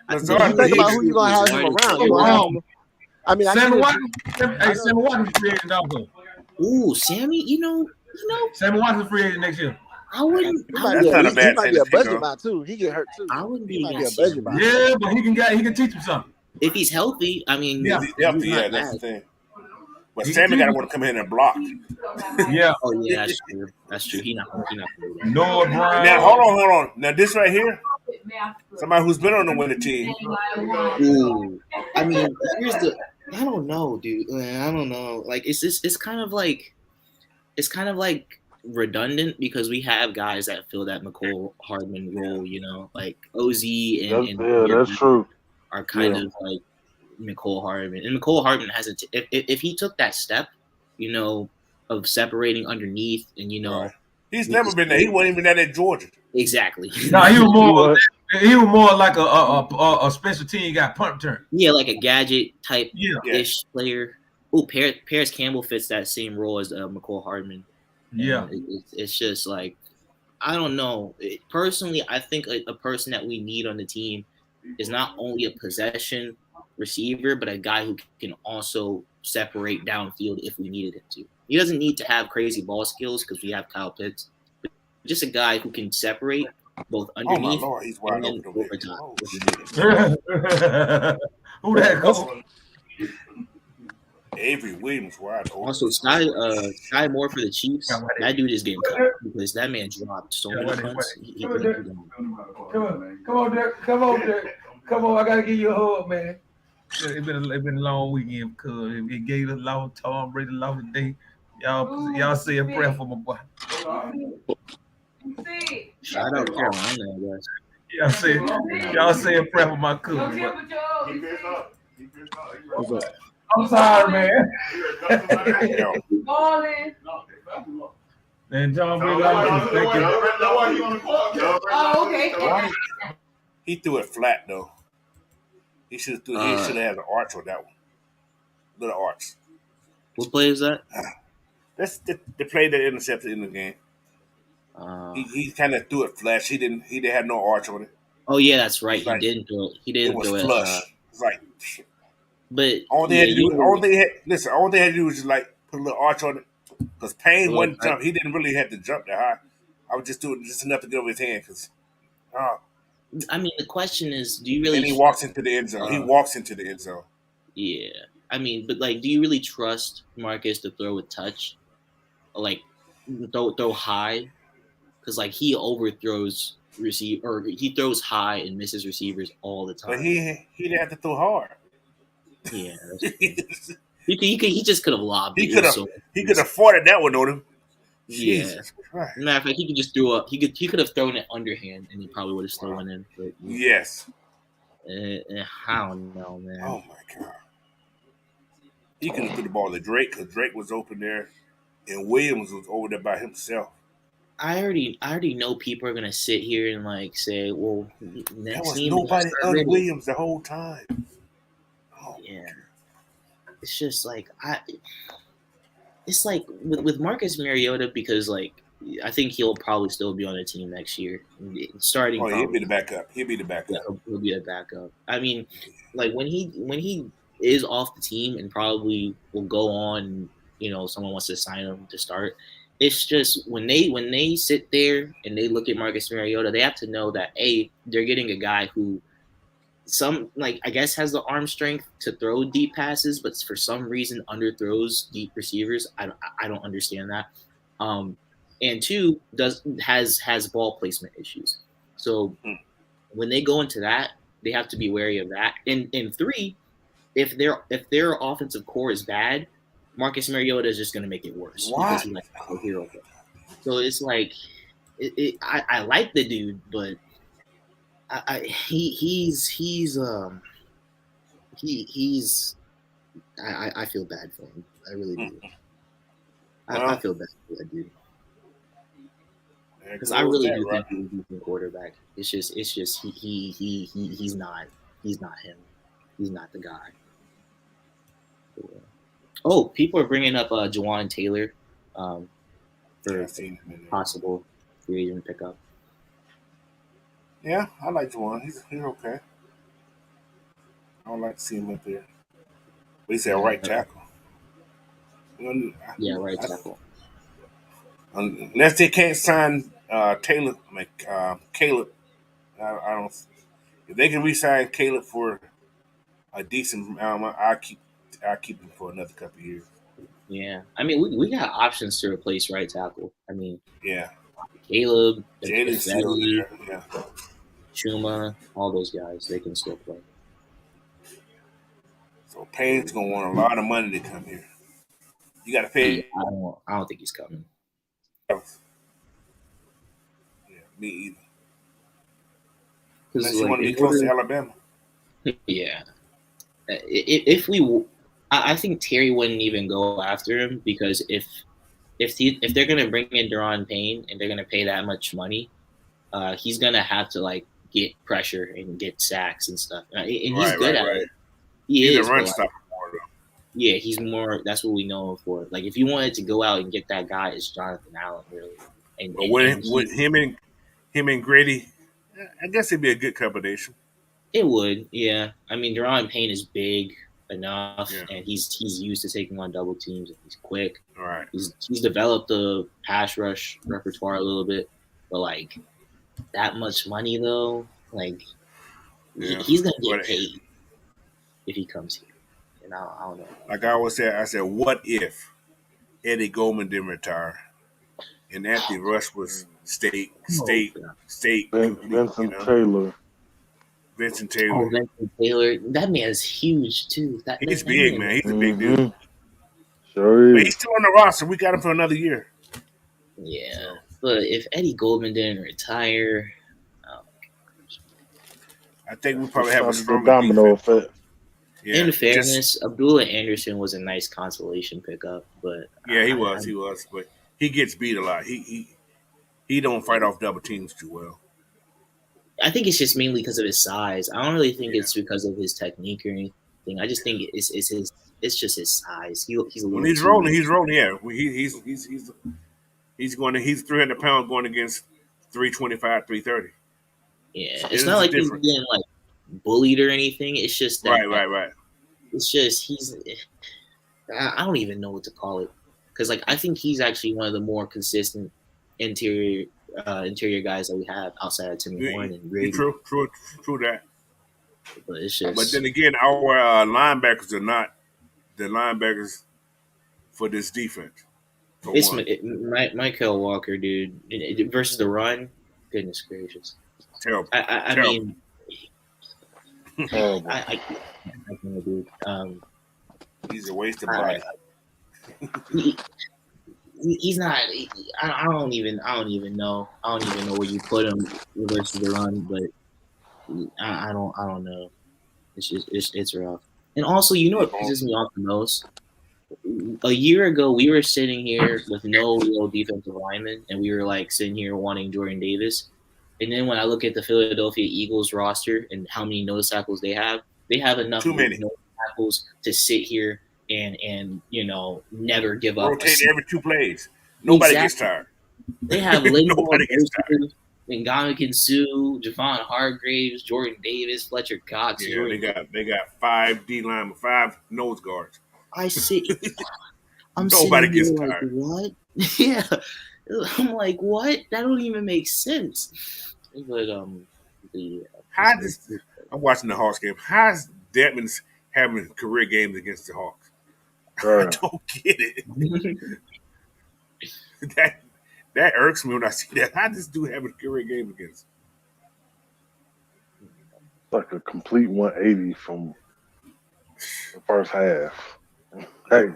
Lazard, think about who you gonna have him around. Sammy Watkins. Hey, Sammy Watkins free agent also. Ooh, Sammy, you know. Sammy Watkins free agent next year. I wouldn't. He might be a budget buy too. He get hurt too. I wouldn't be a budget buy. Yeah, but he can teach him something. If he's healthy, I mean. Yeah, that's the thing. But Sammy got to want to come in and block. Yeah. Oh yeah, that's true. He not gonna do that. Noah Brown. Now hold on. Now this right here, somebody who's been on the winning team. Ooh, I mean, I don't know, dude. I don't know. Like it's kind of like redundant because we have guys that fill that McCole Hardman role. You know, like OZ and that's true. Are kind of like McCole Hardman, and McCole Hardman hasn't. If he took that step, you know, of separating underneath, and you know, he's never been there. He wasn't even that at Georgia. Exactly. No, he was more like a special team guy, punt return. Yeah, like a gadget type ish player. Oh, Paris Campbell fits that same role as McCole Hardman. Yeah, it's just like I don't know. Personally, I think a person that we need on the team is not only a possession receiver, but a guy who can also separate downfield if we needed him to. He doesn't need to have crazy ball skills because we have Kyle Pitts. But just a guy who can separate both underneath he's wide and open over top. Who that goes? Avery Williams wide open. Also, Sky Moore for the Chiefs. That dude is getting cut because that man dropped so many punts. Come on, Dirk. Come on, I gotta give you a hug, man. It's been a long weekend because it gave us long Tom Brady long day. Y'all say a prayer for my boy. Shout out Carolina, I guess. Y'all say a prayer for my cousin. I'm sorry, man. And John Brady, thank you. Oh, okay. He threw it flat though. He should have had an arch on that one. Little arch. What play is that? That's the play that intercepted in the game. He kind of threw it flash. He didn't have no arch on it. Oh yeah, that's right. He didn't throw it. It was flush. Right. But all they had to do was just like put a little arch on it. Because Payne wouldn't jump. He didn't really have to jump that high. I was just doing just enough to get over his hand because I mean, the question is, do you really? And he walks into the end zone. He walks into the end zone. Yeah, I mean, but like, do you really trust Marcus to throw with touch, like throw high? Because like he overthrows or he throws high and misses receivers all the time. But he didn't have to throw hard. Yeah, he just could have lobbed. He could have afforded that one on him. Yeah. Jesus Christ. Matter of fact, he could just throw up. He could have thrown it underhand, and he probably would have still went in. But Yes. I don't know, man. Oh my God. He could have threw the ball to Drake because Drake was open there, and Williams was over there by himself. I already know people are gonna sit here and like say, well, There next was team nobody start other ready. Williams the whole time. Oh, Yeah, it's just like It's like with Marcus Mariota because like I think he'll probably still be on the team next year, starting. he'll Probably. be the backup. He'll be the backup. Yeah, he'll be a backup. I mean, like when he is off the team and probably will go on, someone wants to sign him to start. It's just when they sit there and they look at Marcus Mariota, they have to know that they're getting a guy who I guess has the arm strength to throw deep passes, but for some reason underthrows deep receivers. I don't understand that. And two has ball placement issues. So when they go into that, they have to be wary of that. And three, if their offensive core is bad, Marcus Mariota is just going to make it worse because he's like a hero. So it's like I like the dude, but I feel bad for him. I really do. I feel bad for that dude. Because I really do think he's a decent quarterback. It's just he's not him. He's not the guy. Oh, people are bringing up Jawan Taylor for possible free agent pickup. Yeah, I like Jawan. He's okay. I don't like to see him up there. But he's at right tackle. Yeah, right tackle. Unless they can't sign Taylor, Caleb, I don't. If they can re-sign Caleb for a decent amount, I'll keep him for another couple of years. Yeah, I mean we got options to replace right tackle. I mean, yeah, Caleb, Jaden's still there. Yeah, Chuma, all those guys, they can still play. So Payne's gonna want a lot of money to come here. You got to pay. Yeah, I don't think he's coming. Yeah, me either. Unless Like, you want to be close to Alabama. Yeah. I think Terry wouldn't even go after him because if they're gonna bring in Daron Payne and they're gonna pay that much money, he's gonna have to like get pressure and get sacks and stuff, and he's good at it. He's a run stopper more though. Yeah, he's more. That's what we know him for. Like if you wanted to go out and get that guy, it's Jonathan Allen really. With him and Grady, I guess it'd be a good combination. It would, yeah. I mean, Daron Payne is big enough, and he's used to taking on double teams. And he's quick. All right. He's developed the pass rush repertoire a little bit, but like that much money though, like he's gonna get paid if he comes here. And I don't know. Like I always said, what if Eddie Goldman didn't retire and Anthony Rush was state? Vincent Taylor. Vincent Taylor. Oh, Vincent Taylor. That man's huge too. He's big, man. He's a big dude. Sure is. But he's still on the roster. We got him for another year. Yeah, but if Eddie Goldman didn't retire, I think we probably have a stronger domino effect. Yeah, in fairness, Abdullah Anderson was a nice consolation pickup, but yeah, he was, but he gets beat a lot. He don't fight off double teams too well. I think it's just mainly because of his size. I don't really think it's because of his technique or anything. I just think it's just his size. When he's rolling. Yeah, he's 300 pounds going against 325, 330. Yeah, it's not like he's getting like bullied or anything. It's just that right. It's just I don't even know what to call it because like I think he's actually one of the more consistent interior guys that we have outside of Timmy Horn and Grady. True that. But it's just. But then again, our linebackers are not the linebackers for this defense. It's Michael Walker, dude, versus the run. Goodness gracious! Terrible. I mean, I can't do. He's a waste of body. he's not. I don't even know. I don't even know where you put him versus the run, but I don't know. It's just it's rough. And also, you know what pisses me off the most? A year ago, we were sitting here with no real defensive linemen, and we were like sitting here wanting Jordan Davis. And then when I look at the Philadelphia Eagles roster and how many nose tackles they have enough Too many. nose tackles to sit here and never give up Rotate every 2 plays. Nobody gets tired. They have Linval, Nobody gets tired. Ngamakin Sue, Javon Hargraves, Jordan Davis, Fletcher Cox. Yeah, Jordan they got 5 D linemen, 5 nose guards. I'm Nobody sitting gets here like, tired. what? Yeah. I'm like, what? That don't even make sense. But I'm watching the Hawks game. How's Dedmon's having career games against the Hawks? I don't get it. that irks me when I see that. How does this dude have a career game against? Like a complete 180 from the first half. Hey.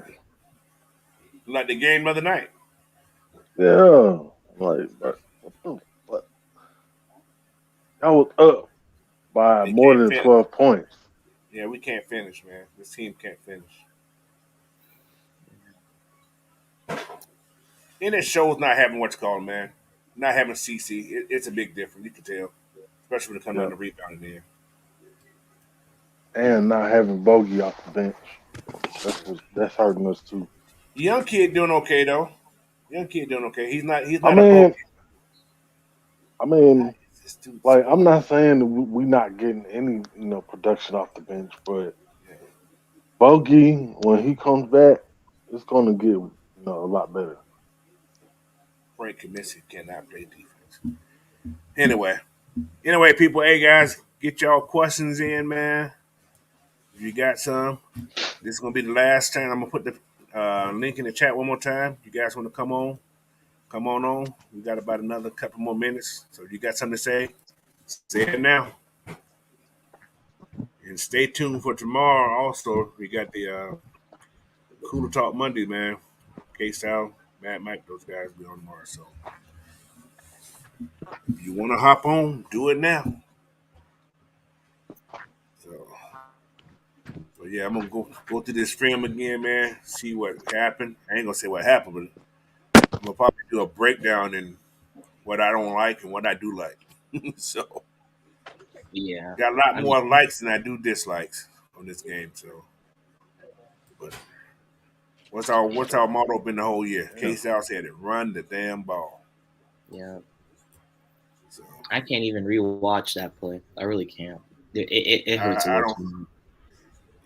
Like the game the other night. Yeah. Like, what? I was up by more than 12 points. Yeah, we can't finish, man. This team can't finish. And it shows not having what's called, man. Not having CC. It's a big difference. You can tell. Especially when it comes down to rebounding there. And not having Bogey off the bench. That's hurting us too. Young kid doing okay though. He's not a Bogey. I mean, like, I'm not saying that we not getting any, production off the bench, but Bogey, when he comes back, it's gonna get, a lot better. Frank Kaminsky cannot play defense. Anyway, people, hey guys, get y'all questions in, man. If you got some, this is gonna be the last time. I'm gonna put the link in the chat one more time. You guys want to come on on. We got about another couple more minutes, so if you got something to say it now. And stay tuned for tomorrow. Also, we got the Cooler Talk Monday, man. K-Sal, Matt, Mike, those guys be on tomorrow. So if you want to hop on, do it now. So yeah, I'm gonna go through this film again, man. See what happened. I ain't gonna say what happened, but I'm gonna probably do a breakdown in what I don't like and what I do like. So yeah, got a lot more likes than I do dislikes on this game. So, but what's our motto been the whole year? K-Sal said it: run the damn ball. Yeah. So I can't even rewatch that play. I really can't. It hurts a lot.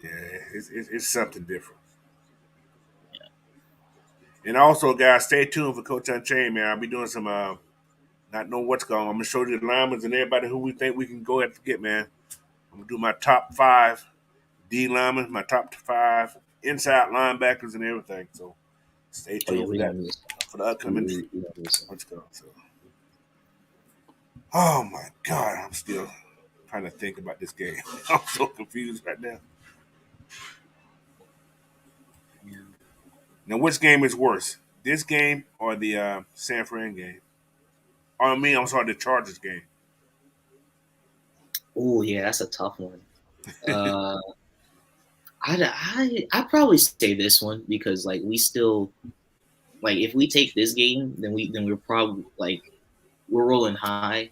Yeah, it's something different. Yeah. And also, guys, stay tuned for Coach Unchained, man. I'll be doing some not know what's going on. I'm gonna show you the linemen and everybody who we think we can go ahead to get, man. I'm gonna do my top 5 D linemen, my top 5 inside linebackers and everything. So stay tuned for that for the upcoming what's going on. So. Oh my God, I'm still trying to think about this game. I'm so confused right now. Yeah. Now, which game is worse, this game or the San Fran game? I'm sorry, the Chargers game. Oh yeah, that's a tough one. I'd probably say this one because like we still like if we take this game, then we're probably like we're rolling high,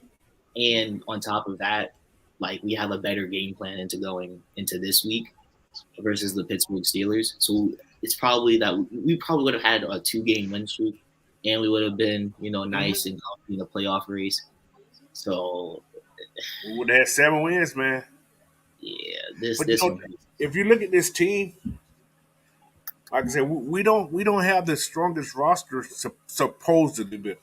and on top of that, like we have a better game plan into going into this week versus the Pittsburgh Steelers. So it's probably that we probably would have had a 2-game win streak, and we would have been nice and in the playoff race. So we would have had 7 wins, man. Yeah, this one. If you look at this team, like I said, we don't have the strongest roster supposedly, but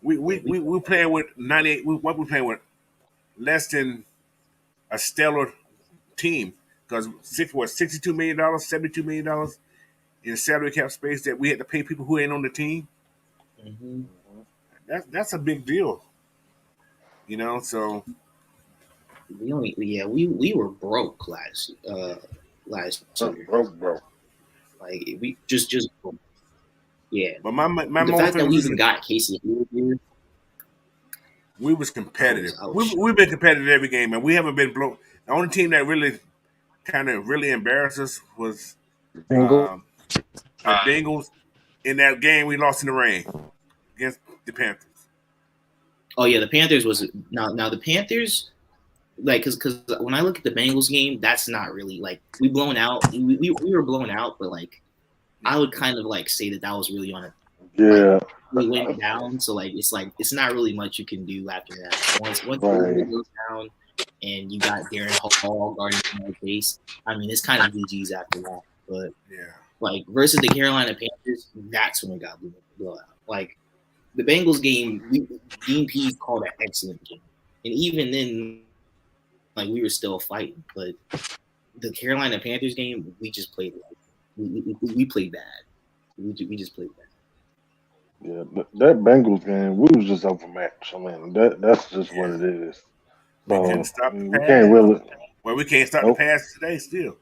we playing with 98. What we playing with less than a stellar team because $62 million, $72 million in salary cap space that we had to pay people who ain't on the team. Mm-hmm. That's a big deal, So we were broke last year. Broke. Like we just broke. Yeah. But my The most fact that favorite we was even got Casey Hayward here, we was competitive. I was shocked. We've been competitive every game, and we haven't been blown. The only team that really kind of really embarrassed us was Bengals. um, the Bengals in that game we lost in the rain against the Panthers. Oh yeah, the Panthers was now the Panthers like because when I look at the Bengals game, that's not really like we blown out. We were blown out, but like I would kind of like say that was really on it. Like Yeah. we went down, so like it's not really much you can do after that. Once Right. it goes down, and you got Darren Hall guarding the base, I mean it's kind of GG's after that. But Yeah, like versus the Carolina Panthers, that's when it got blown out. Like the Bengals game, Dean Pease called an excellent game, and even then, like we were still fighting. But the Carolina Panthers game, we just played like we played bad. We just played bad. Yeah, that Bengals game, we was just overmatched. I mean, that's just what it is. we So couldn't stop the we pass. can't really. Well, we can't stop Nope. the pass today still.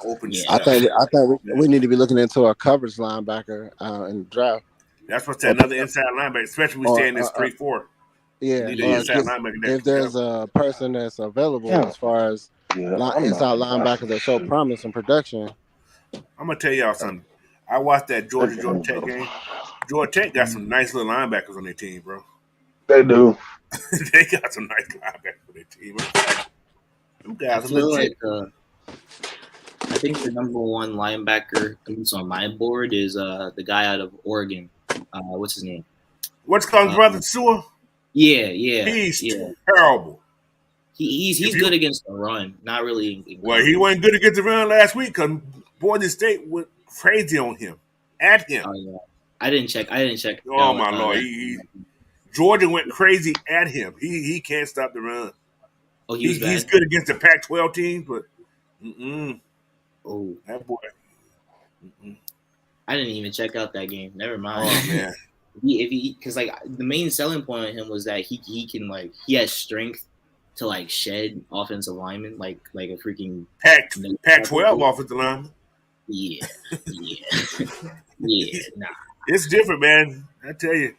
Open Yeah. I stuff. think we need to be looking into a coverage linebacker in the draft. That's what's another inside linebacker, especially when we stay in this 3-4. Yeah, Need an inside linebacker that if can there's cover. a person that's available Yeah. as far as Yeah, I'm inside not- linebackers that show promise and production. I'm gonna tell y'all something. I watched that Georgia Tech game. Georgia Tech got some nice little linebackers on their team, bro. They do. They got some nice linebackers on their team. Them I guys are feel legit. like I think the number one linebacker, at least on my board, is the guy out of Oregon. What's his name? What's called brother Sewell? Yeah. He's terrible. He's good against the run, not really. Well, he wasn't good against the run last week because Boise State went crazy on him, at him. Oh yeah, I didn't check. Oh my lord, Georgia went crazy at him. He can't stop the run. Oh, he was bad. He's good against the Pac-12 teams, but Oh, that boy. I didn't even check out that game. Never mind. Oh man, because like the main selling point on him was that he can like he has strength to like shed offensive linemen like a freaking Pac-12 offensive lineman. Yeah. Nah. It's different, man. I tell you,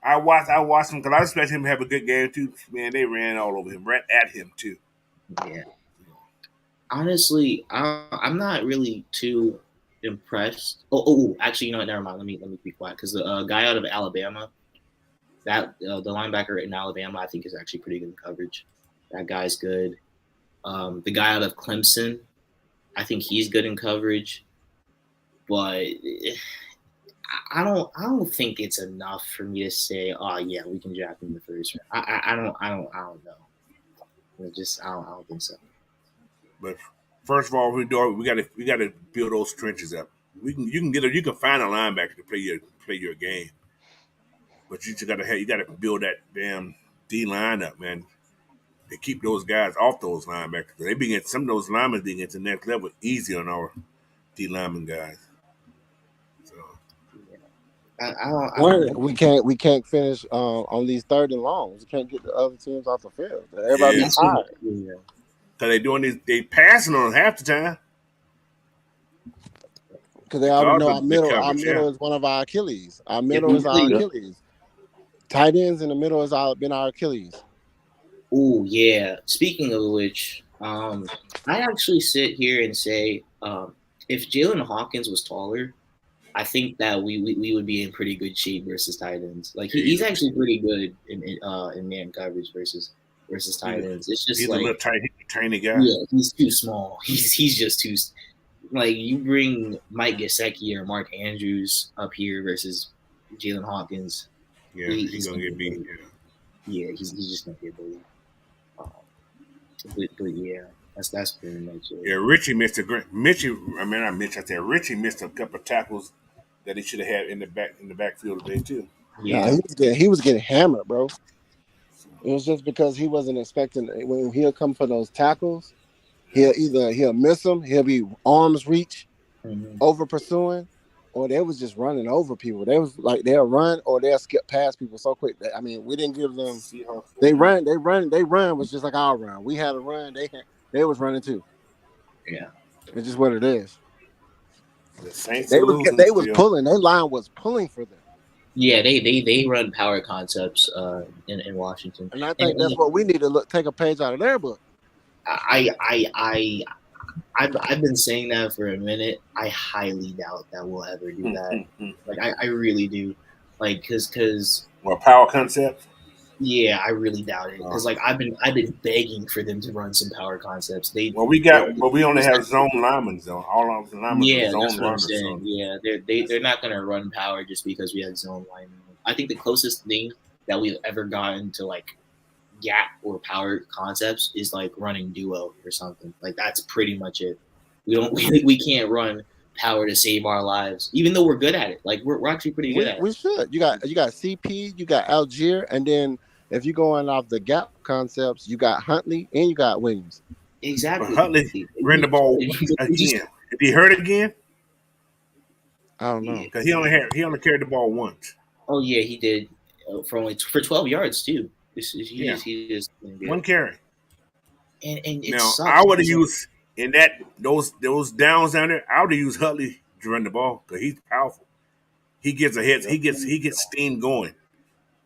I watched him because I expect him to have a good game too. Man, they ran all over him, ran at him too. Yeah. Honestly, I'm not really too impressed. Oh, actually, you know what? Never mind. Let me be quiet because the guy out of Alabama, that the linebacker in Alabama, I think is actually pretty good in coverage. That guy's good. The guy out of Clemson, I think he's good in coverage, but I don't think it's enough for me to say, oh yeah, we can draft him in the first round. I don't know. I don't think so. But first of all, we got to build those trenches up. You can find a linebacker to play your game, but you just got to build that damn D line up, man. They keep those guys off those linebackers. They begin some of those linemen begin to the next level easy on our D lineman guys. So We can't finish on these third and longs. We can't get the other teams off the field. Everybody be tired. Cause they doing these, they passing on half the time. Because they already know our middle is one of our Achilles. Our middle is our Achilles. Tight ends in the middle has been our Achilles. Oh yeah. Speaking of which, I actually sit here and say, if Jalen Hawkins was taller, I think that we would be in pretty good shape versus tight ends. Like he's actually pretty good in man coverage versus tight ends. It's just he's like a little tiny guy. Yeah, he's too small. He's just too. Like you bring Mike Gesicki or Mark Andrews up here versus Jalen Hawkins. Yeah, he's gonna get beat. Yeah, he's just gonna get bullied. But yeah, that's pretty much it. Yeah, Richie missed a couple of tackles that he should have had in the backfield today too. Yeah, he was getting hammered, bro. It was just because he wasn't expecting when he'll come for those tackles. He'll miss them. He'll be arms reach, over pursuing, or they was just running over people. They was like they'll run or they'll skip past people so quick. I mean, we didn't give them. They run was just like our run. We had a run. They was running too. Yeah, it's just what it is. The Saints They are was losing they was still. pulling. Their line was pulling for them. Yeah, they run power concepts in Washington, And I think that's what we need to take a page out of their book. I've been saying that for a minute. I highly doubt that we'll ever do that. Like I really do. Like because Well, power concept. yeah, I really doubt it. Because like I've been begging for them to run some power concepts. But we only have zone linemen though. All of the linemen yeah, are zone that's what I'm runners. saying. So. Yeah, they're not gonna run power just because we have zone linemen. I think the closest thing that we've ever gotten to like gap or power concepts is like running duo or something. Like that's pretty much it. We can't run power to save our lives, even though we're good at it. Like we're actually pretty good at it. We should. You got CP, you got Algier, and then if you're going off the gap concepts, you got Huntley and you got Williams. Exactly. But Huntley ran the ball again. If he hurt again, I don't know. because he only carried the ball once. Oh yeah, he did for 12 yards too. He just one carry. And it now sucks. I would have used in that those downs down there. I would have used Huntley to run the ball because he's powerful. He gets ahead. He gets steam going.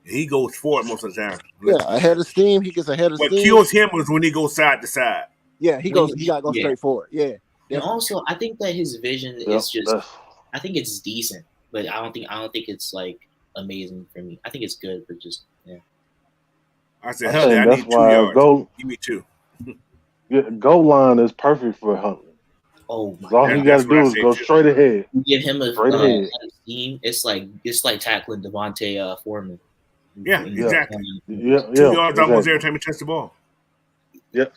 He goes forward most of the time. Yeah, ahead of steam. He gets ahead of steam. What kills him is when he goes side to side. Yeah, he got to go straight forward. Yeah. And also, I think that his vision is just. I think it's decent, but I don't think it's like amazing for me. I think it's good, but just yeah. I said, Huntley, I need 2 yards. Give me 2. Goal line is perfect for Huntley. Oh my! All he got to do is go straight ahead. You give him a team. It's like tackling Devontae Foreman. Yeah, exactly. 2 yards almost every time he touches the ball. Yep.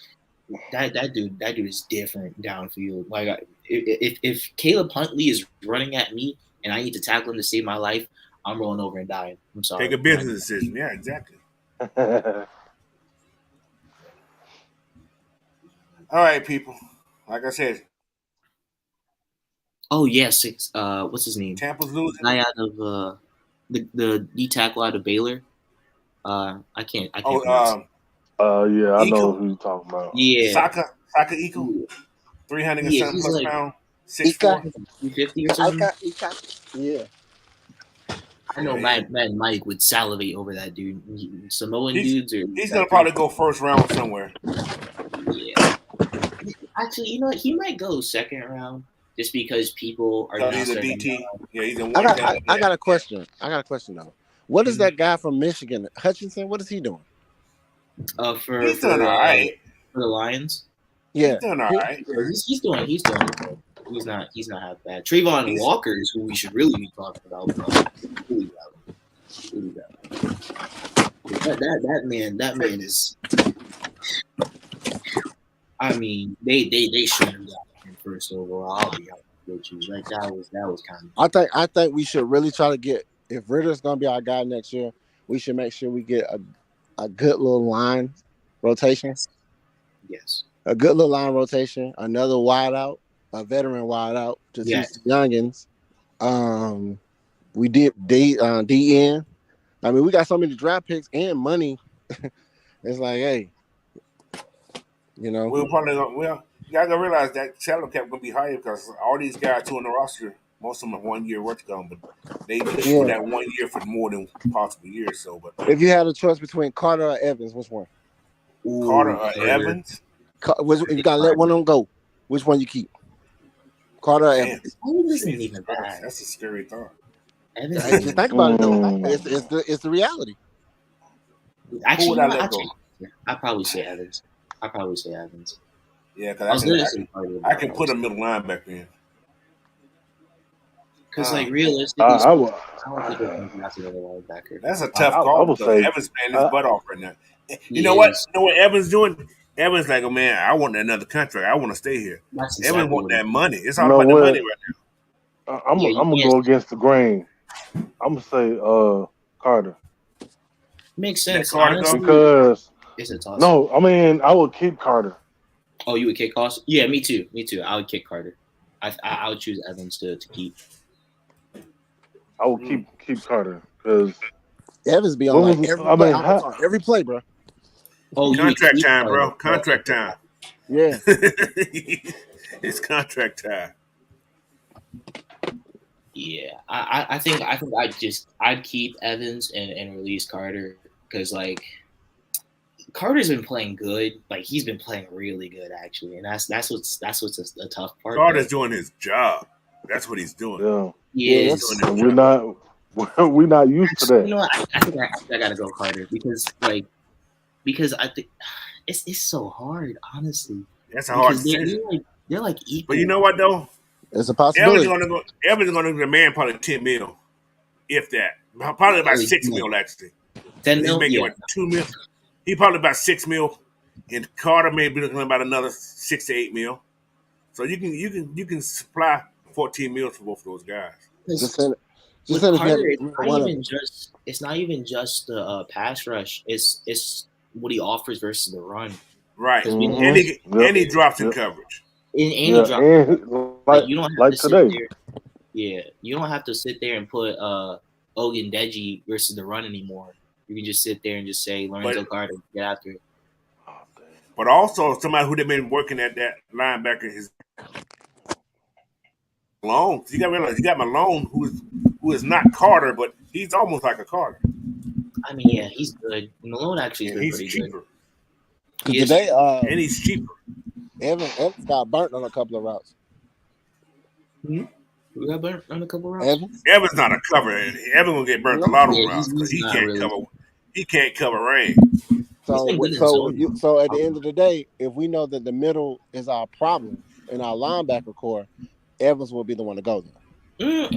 That dude is different downfield. Like if Caleb Huntley is running at me and I need to tackle him to save my life, I'm rolling over and dying. I'm sorry. Take a business decision. Yeah, exactly. All right, people. Like I said. Oh yes, what's his name? Tampa's losing. Guy out of the D tackle out of Baylor. I can't. Yeah, I know who you're talking about. Yeah, Saka Iko, 300 and something plus pound, 6'4", 350 or something. Yeah. I know Mad Mike would salivate over that dude. Samoan dudes are. He's gonna probably go first round somewhere. Yeah. Actually, you know what? He might go second round just because people are. He's a DT. Yeah, he's in I got a question. Though. What is that guy from Michigan, Hutchinson? What is he doing? He's doing all right for the Lions. Yeah, he's doing all right. He's doing good. He's not half bad. Trayvon Walker is who we should really be talking about. That man is. I mean, they should have got him first overall. I'll be honest with you. Like that was kind of. I think we should really try to get, if Ritter's gonna be our guy next year, we should make sure we get a good little line rotation. Yes. A good little line rotation. Another wide out, a veteran wide out to teach the youngins. We did DN. I mean, we got so many draft picks and money. It's like, hey, you know, we'll probably you gotta realize that salary cap gonna be higher because all these guys who on the roster, most of them have 1 year worth to go, but they push for that 1 year for more than possible years. So, but if you had a choice between Carter or Evans, which one? Carter or Evans? If you gotta let one of them go, which one you keep? Carter or Evans? Isn't even bad. That's a scary thought. Evans, just think about it though. It's the reality. Actually, I'd probably say Evans. Yeah, because I can put a middle linebacker in. Because realistically, I don't think that's another linebacker. That's a tough call because Evans playing his butt off right now. You know what Evans doing? Evans like, oh man, I want another contract. I want to stay here. Evans want that money. It's all about the money right now. I'm gonna go against the grain. I'm gonna say Carter. Makes sense. Honestly, because it's a toss. No, I mean I would keep Carter. Oh, you would kick Cost? Yeah, me too. I would kick Carter. I would choose Evans to keep. I would keep Carter because Evans be on every play, bro. Oh, contract time, bro. Contract time. Yeah, it's contract time. Yeah, I think I'd keep Evans and release Carter because like Carter's been playing good. Like he's been playing really good actually, and that's what's a tough part. Carter's But doing his job. That's what he's doing. Yeah, yeah, He's it's, doing his and job. we're not used to actually, you that. know what? I gotta go Carter because I think it's so hard honestly That's a hard because decision. they're like But equal. you know what though? It's a Evans is possibility. gonna go. Evans is gonna demand probably 10 mil, if that. Probably about 6 Yeah. mil actually. 10 He's mil, making yeah. what 2 mil. He probably about 6 mil, and Carter may be looking about another 6 to 8 mil. So you can supply 14 mils for both of those guys. Just Because send, just with send if you had Carter, to get rid of one of them. it's not even just the pass rush. It's what he offers versus the run. Right. Because we know And Mm-hmm. he Yep. and he drops in Yep. coverage. in any Yeah, drop, and like you don't have like to sit today. there. Yeah, you don't have to sit there and put Ogun Deji versus the run anymore. You can just sit there and just say Lorenzo But Carter, get after it. but also somebody who they've been working at that linebacker is Malone. You got to realize you got Malone who is not Carter, but he's almost like a Carter. I mean, yeah, he's good. Malone actually has And been he's pretty good. cheaper. He is Today, And he's cheaper. Evans got burnt on a couple of routes. we got burnt on a couple rounds. Evans, Not a cover. Evan will get burnt a lot on Yeah, routes because he's he not can't really. cover. He can't cover rain. He's so been good in so zone. so at the end of the day, if we know that the middle is our problem in our linebacker core, Evans will be the one to go there.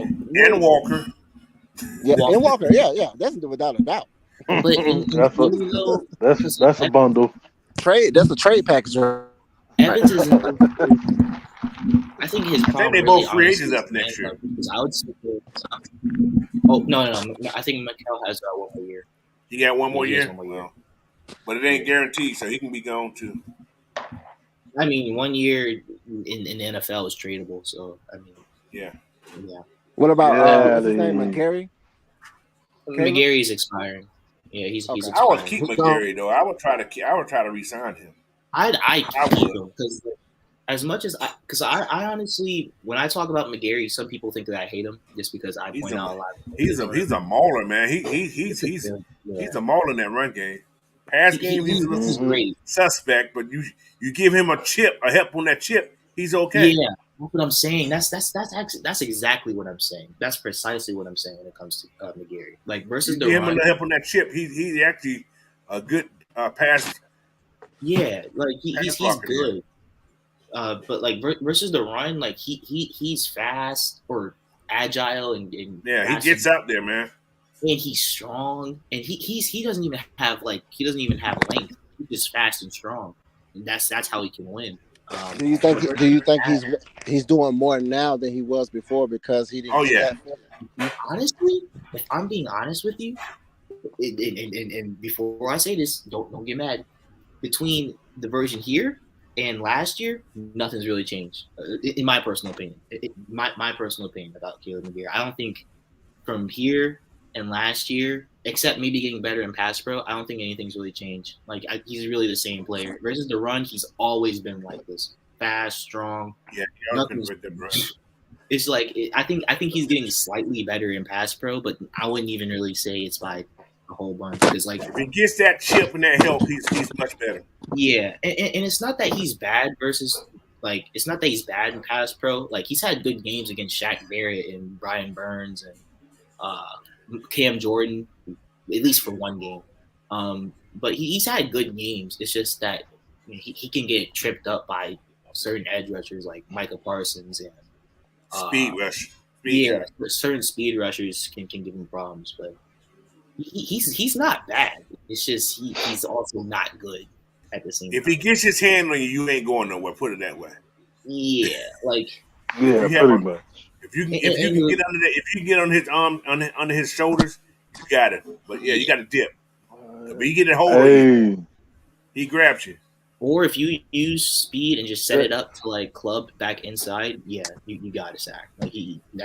And Walker. Yeah, Walker. and Walker, yeah, that's without a doubt. But in theory, though, that's a bundle. That's a trade package. Evans is. I think his I think problem they really both free honestly agents is after next year. because I would say, oh no, I think Mikel has one more year. He got one more He has year. one more year. Well, but it ain't guaranteed, so he can be gone too. I mean, 1 year in the NFL is tradable, so I mean, Yeah. What about Yeah, what's his name, they- McGarry? McGarry's expiring. Yeah, he's Okay. I expiring. would keep McGarry though. I would try to re-sign him. I I keep would. him because as much as I honestly, when I talk about McGarry, some people think that I hate him just because I He's point a- out a lot. He's a mauler, man. He's a mauler in that run game. Pass game, he's a he's little great. suspect, but you give him a help on that chip, he's okay. Yeah, that's what I'm saying. That's exactly what I'm saying. That's precisely what I'm saying when it comes to McGarry. Like versus You the give him run. a help on that chip, he's actually a good pass. Yeah, like he's blocker, good. But like versus the run, like he's fast or agile and Yeah, he fast gets out there, man. and he's strong and he doesn't even have length. He's just fast and strong. And that's how he can win. Do you think he's doing more now than he was before because he didn't? Oh, get yeah. that? Honestly, if I'm being honest with you, and before I say this, don't get mad. Between the version here and last year, nothing's really changed. In my personal opinion, my personal opinion about Caleb McGarry, I don't think from here and last year, except maybe getting better in pass pro, I don't think anything's really changed. Like he's really the same player. Versus the run, he's always been like this, fast, strong. Yeah, he always been with the run. It's like I think he's getting slightly better in pass pro, but I wouldn't even really say it's by a whole bunch because like If he gets that chip and that help, he's much better. yeah, and it's not that he's bad versus like it's not that he's bad in pass pro. Like he's had good games against Shaq Barrett and Brian Burns and Cam Jordan, at least for one game. But he's had good games. It's just that he can get tripped up by certain edge rushers like Micah Parsons and Speed rush. Certain speed rushers can give him problems, but he's not bad. It's just he's also not good at the same time. If he gets his hand on you, you ain't going nowhere. Put it that way. Yeah, like Yeah, You pretty have- much. If you can get under that, if you can get on his arm, under his shoulders, you got it. But yeah, you got to dip. But you get a hold of you, Hey, he grabs you. or if you use speed and just set it up to like club back inside, yeah, you got to sack. Like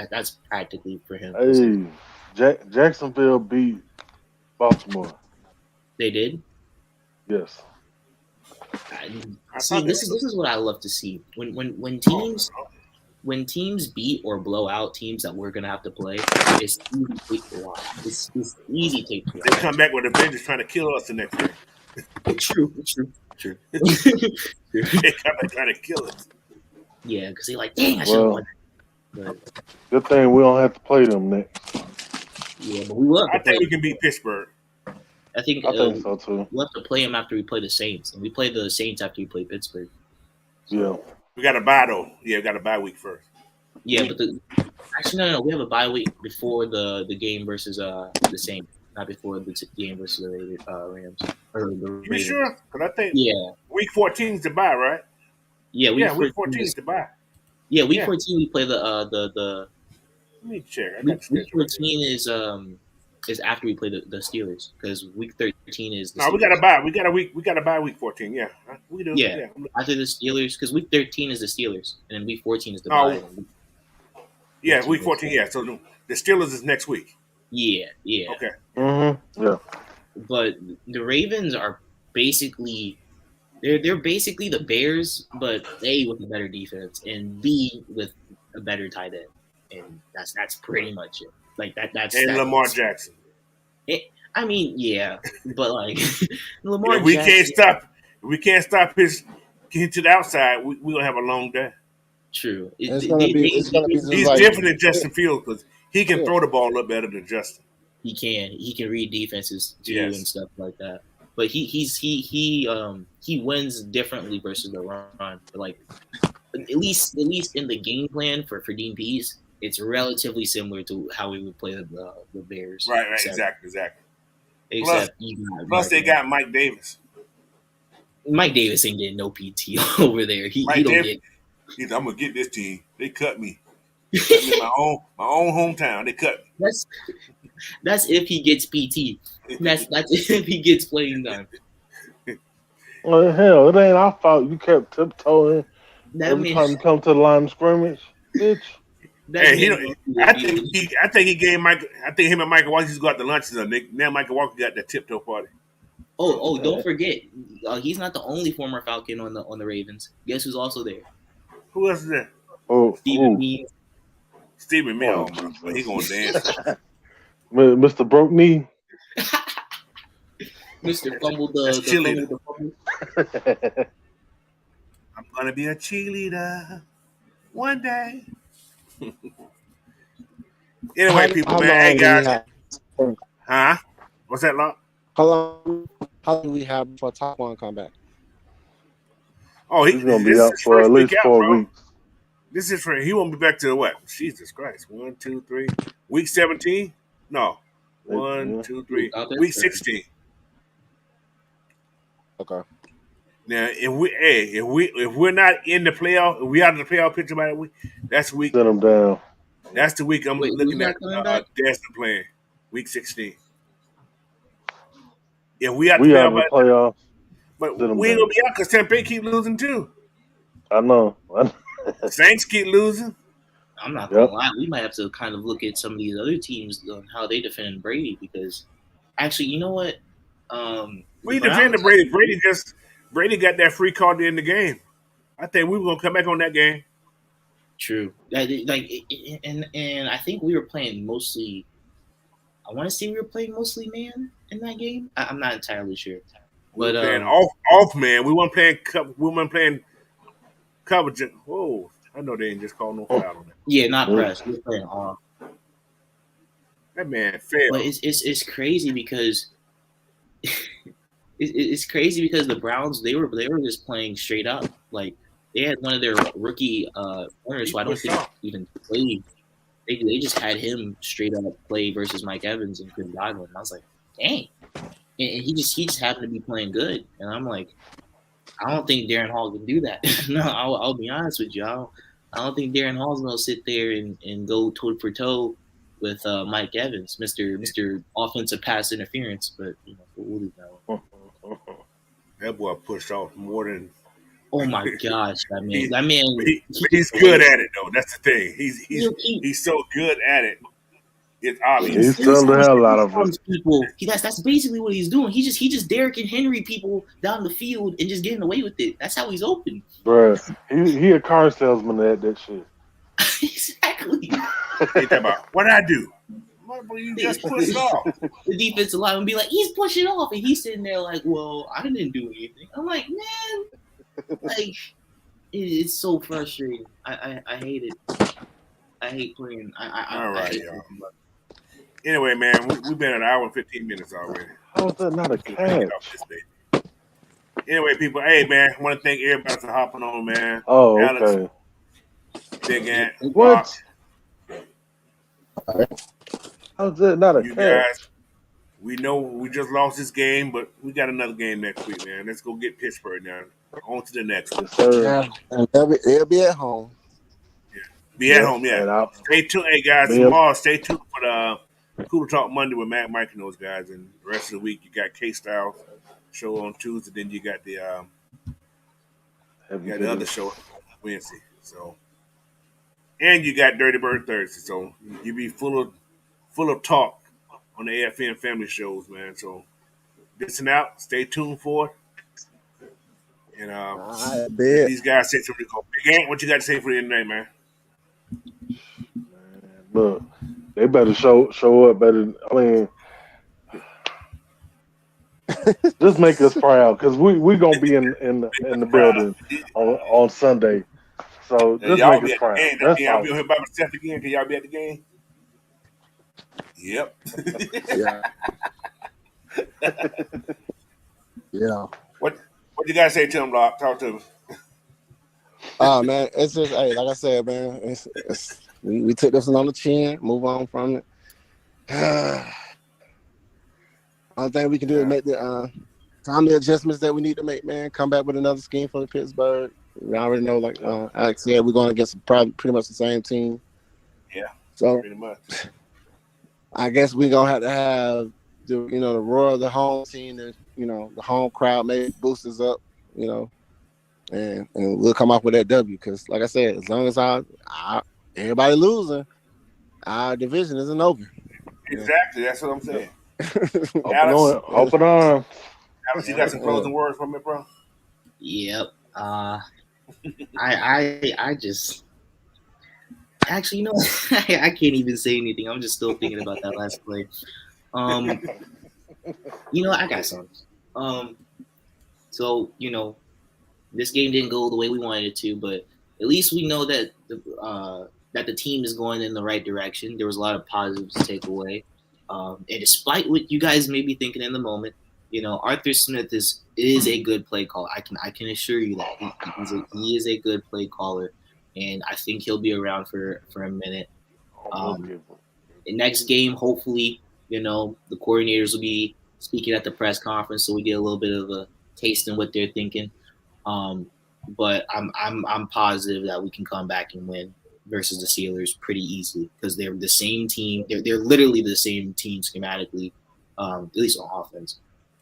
that's practically for him. hey, Jacksonville beat Baltimore. They did. Yes. See, this is what I love to see when teams when teams beat or blow out teams that we're gonna have to play, it's easy tape to watch. It's easy tape to They watch. come back with a vengeance trying to kill us the next day. True. They come back trying to kill us. Yeah, because they're like, dang, I should have won. But good thing we don't have to play them next. yeah, but we will. I think we can beat Pittsburgh. I think so too. we'll have to play them after we play the Saints, and we play the Saints after we play Pittsburgh. Yeah. We got a bye though. Yeah, we got a bye week first. Yeah, but actually no, we have a bye week before the game versus the Saints, not before the game versus the Rams. Or the You Raiders. sure? Because I think Yeah, week 14 is the bye, right? yeah, week 14 is the bye. Yeah, week Yeah. 14 we play the Let me check. I got the week schedule right 14 is after we play the Steelers because week 13 is the No, we got a bye. We got a bye week 14. Yeah, we do. Yeah. After the Steelers because week 13 is the Steelers and then week 14 is the Oh. bye. Yeah, week 14. Yeah, so the Steelers is next week. Yeah. Okay. Yeah. But the Ravens are basically they're basically the Bears, but A with a better defense and B with a better tight end, and that's pretty much it. Like that's Lamar Jackson. I mean, yeah, but like Lamar. If we Jackson, can't stop. If we can't stop his getting to the outside, we'll have a long day. True. It's gonna be He's like, different than Justin Fields because he can throw the ball a little better than Justin. He can read defenses too Yes. and stuff like that. But he wins differently versus the run. Like at least in the game plan for Dean Pease, it's relatively similar to how we would play the Bears. Right, exactly. Except Plus they got Mike Davis. Mike Davis ain't getting no PT over there. He don't get. He's, I'm gonna get this team. They cut me. They cut me in my own hometown. They cut me. That's if he gets PT. That's if he gets playing time. Well, hell, it ain't our fault. You kept tiptoeing That every means time you come to the line of scrimmage, bitch. Hey, I think he gave Mike. I think him and Michael Walker used to go out to lunch. Now Michael Walker got the tiptoe party. Oh! Don't forget, he's not the only former Falcon on the Ravens. Guess who's also there? Who else is there? Oh, Stephen Means. Stephen Mill. He gonna dance. Mr. Broke Knee. Mr. Fumble That's cheerleader. the fumble. I'm gonna be a cheerleader one day. Anyway, people, man. Hey, guys. Huh? What's that, Lock? How long do we have before Top One come back? Oh, He's gonna be out for at least 4 weeks. This is for he won't be back to what? Jesus Christ! 1, 2, 3. Week 17? No. 1, 2, 3. Week 16. Okay. Now, if we're not in the playoff, if we out of the playoff picture by that week, that's the week. Send them down. That's the week I'm Wait, looking who's at not coming back? Destin playing. Week 16. If we out We the out of the playoffs. but Send 'em we ain't down. gonna be out because Tampa Bay keep losing too. I know. Saints keep losing. I'm not gonna lie. We might have to kind of look at some of these other teams on how they defend Brady because, actually, you know what? We defended Brady. Brady got that free call to end the game. I think we were gonna come back on that game. True. And I think we were playing mostly. I want to say we were playing mostly man in that game. I'm not entirely sure. But playing off man. We weren't playing coverage. Whoa! I know they ain't just called no foul on that. Yeah, not press. We were playing off. That man failed. But it's crazy because it's crazy because the Browns they were just playing straight up. Like they had one of their rookie corners who I don't think even played. They just had him straight up play versus Mike Evans and Chris Godwin. And I was like, dang. And he just happened to be playing good. And I'm like, I don't think Darren Hall can do that. No, I'll be honest with you. I don't think Darren Hall's gonna sit there and go toe for toe with Mike Evans, Mr. Offensive Pass Interference. But we'll leave that one. That boy pushed off more than. Oh my gosh, that man! He's good at it though. That's the thing. He's so good at it. It's obvious. He's selling the hell out of it. People, that's basically what he's doing. He just Derrick and Henry people down the field and just getting away with it. That's how he's open. Bruh, he a car salesman at that shit. Exactly. They talk about what I do. You just push it off. The defensive line would be like, he's pushing off, and he's sitting there like, well, I didn't do anything. I'm like, man, like it's so frustrating. I hate it. I hate playing. All right, I hate y'all. Anyway, man, we've been an hour and 15 minutes already. How is that not a catch? Anyway, people, hey, man, I want to thank everybody for hopping on, man. Oh, Alex, okay. Big Ant, What? All right. How's that not a you catch? guys. We know we just lost this game, but we got another game next week, man. Let's go get Pittsburgh now. On to the next one. Yes, sir. Yeah, and they'll be at home. Be at home, yeah. Stay tuned, hey guys. Tomorrow, stay tuned for the Cooler Talk Monday with Matt, Mike, and those guys. And the rest of the week, you got K Styles show on Tuesday. Then you got the other show on Wednesday. So, and you got Dirty Bird Thursday. So you be full of talk on the AFN Family shows, man. So listen out. Stay tuned for it. And these guys say something. Big Ant, what you got to say for the end of the night, man? Look, they better show up better. I mean, just make us proud because we gonna be in the building on Sunday. So just y'all make us proud. I'll be on here by myself again. Can y'all be at the game? Yep. Yeah. Yeah. What you guys say to him, Locke? Talk to him. Oh man, it's just like I said, man. It's we took this one on the chin, move on from it. Only thing we can do is make the timely adjustments that we need to make, man. Come back with another scheme for the Pittsburgh. We already know, like Alex said, we're going against pretty much the same team. Yeah. So pretty much. I guess we're gonna have to have the roar of the home team, and the home crowd maybe boost us up, and we'll come off with that W. Because like I said, as long as everybody losing, our division isn't over. Exactly, that's what I'm saying. Open arms. Alex, you got some closing words from me, bro? Yep. I just actually, I can't even say anything. I'm just still thinking about that last play. I got some. So this game didn't go the way we wanted it to, but at least we know that the team is going in the right direction. There was a lot of positives to take away. And despite what you guys may be thinking in the moment, Arthur Smith is a good play caller. I can assure you that he is a good play caller, and I think he'll be around for a minute. The next game, hopefully, the coordinators will be speaking at the press conference, so we get a little bit of a taste in what they're thinking. But I'm positive that we can come back and win versus the Steelers pretty easily because they're the same team. They're literally the same team schematically, at least on offense,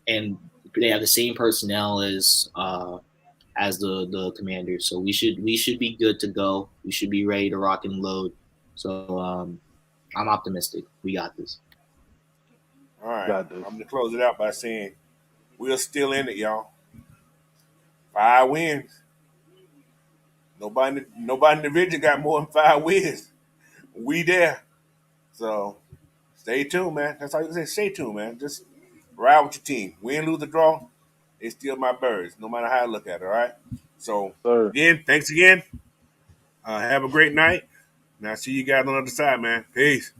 and they have the same personnel as the Commanders. So we should be good to go. We should be ready to rock and load. So I'm optimistic. We got this. All right. I'm gonna close it out by saying we're still in it, y'all. 5 wins. Nobody in the division got more than 5 wins. We there. So stay tuned, man. That's all you can say. Stay tuned, man. Just ride with your team. Win, lose, or draw. They still my birds, no matter how I look at it, all right? So again, thanks again. Have a great night. And I'll see you guys on the other side, man. Peace.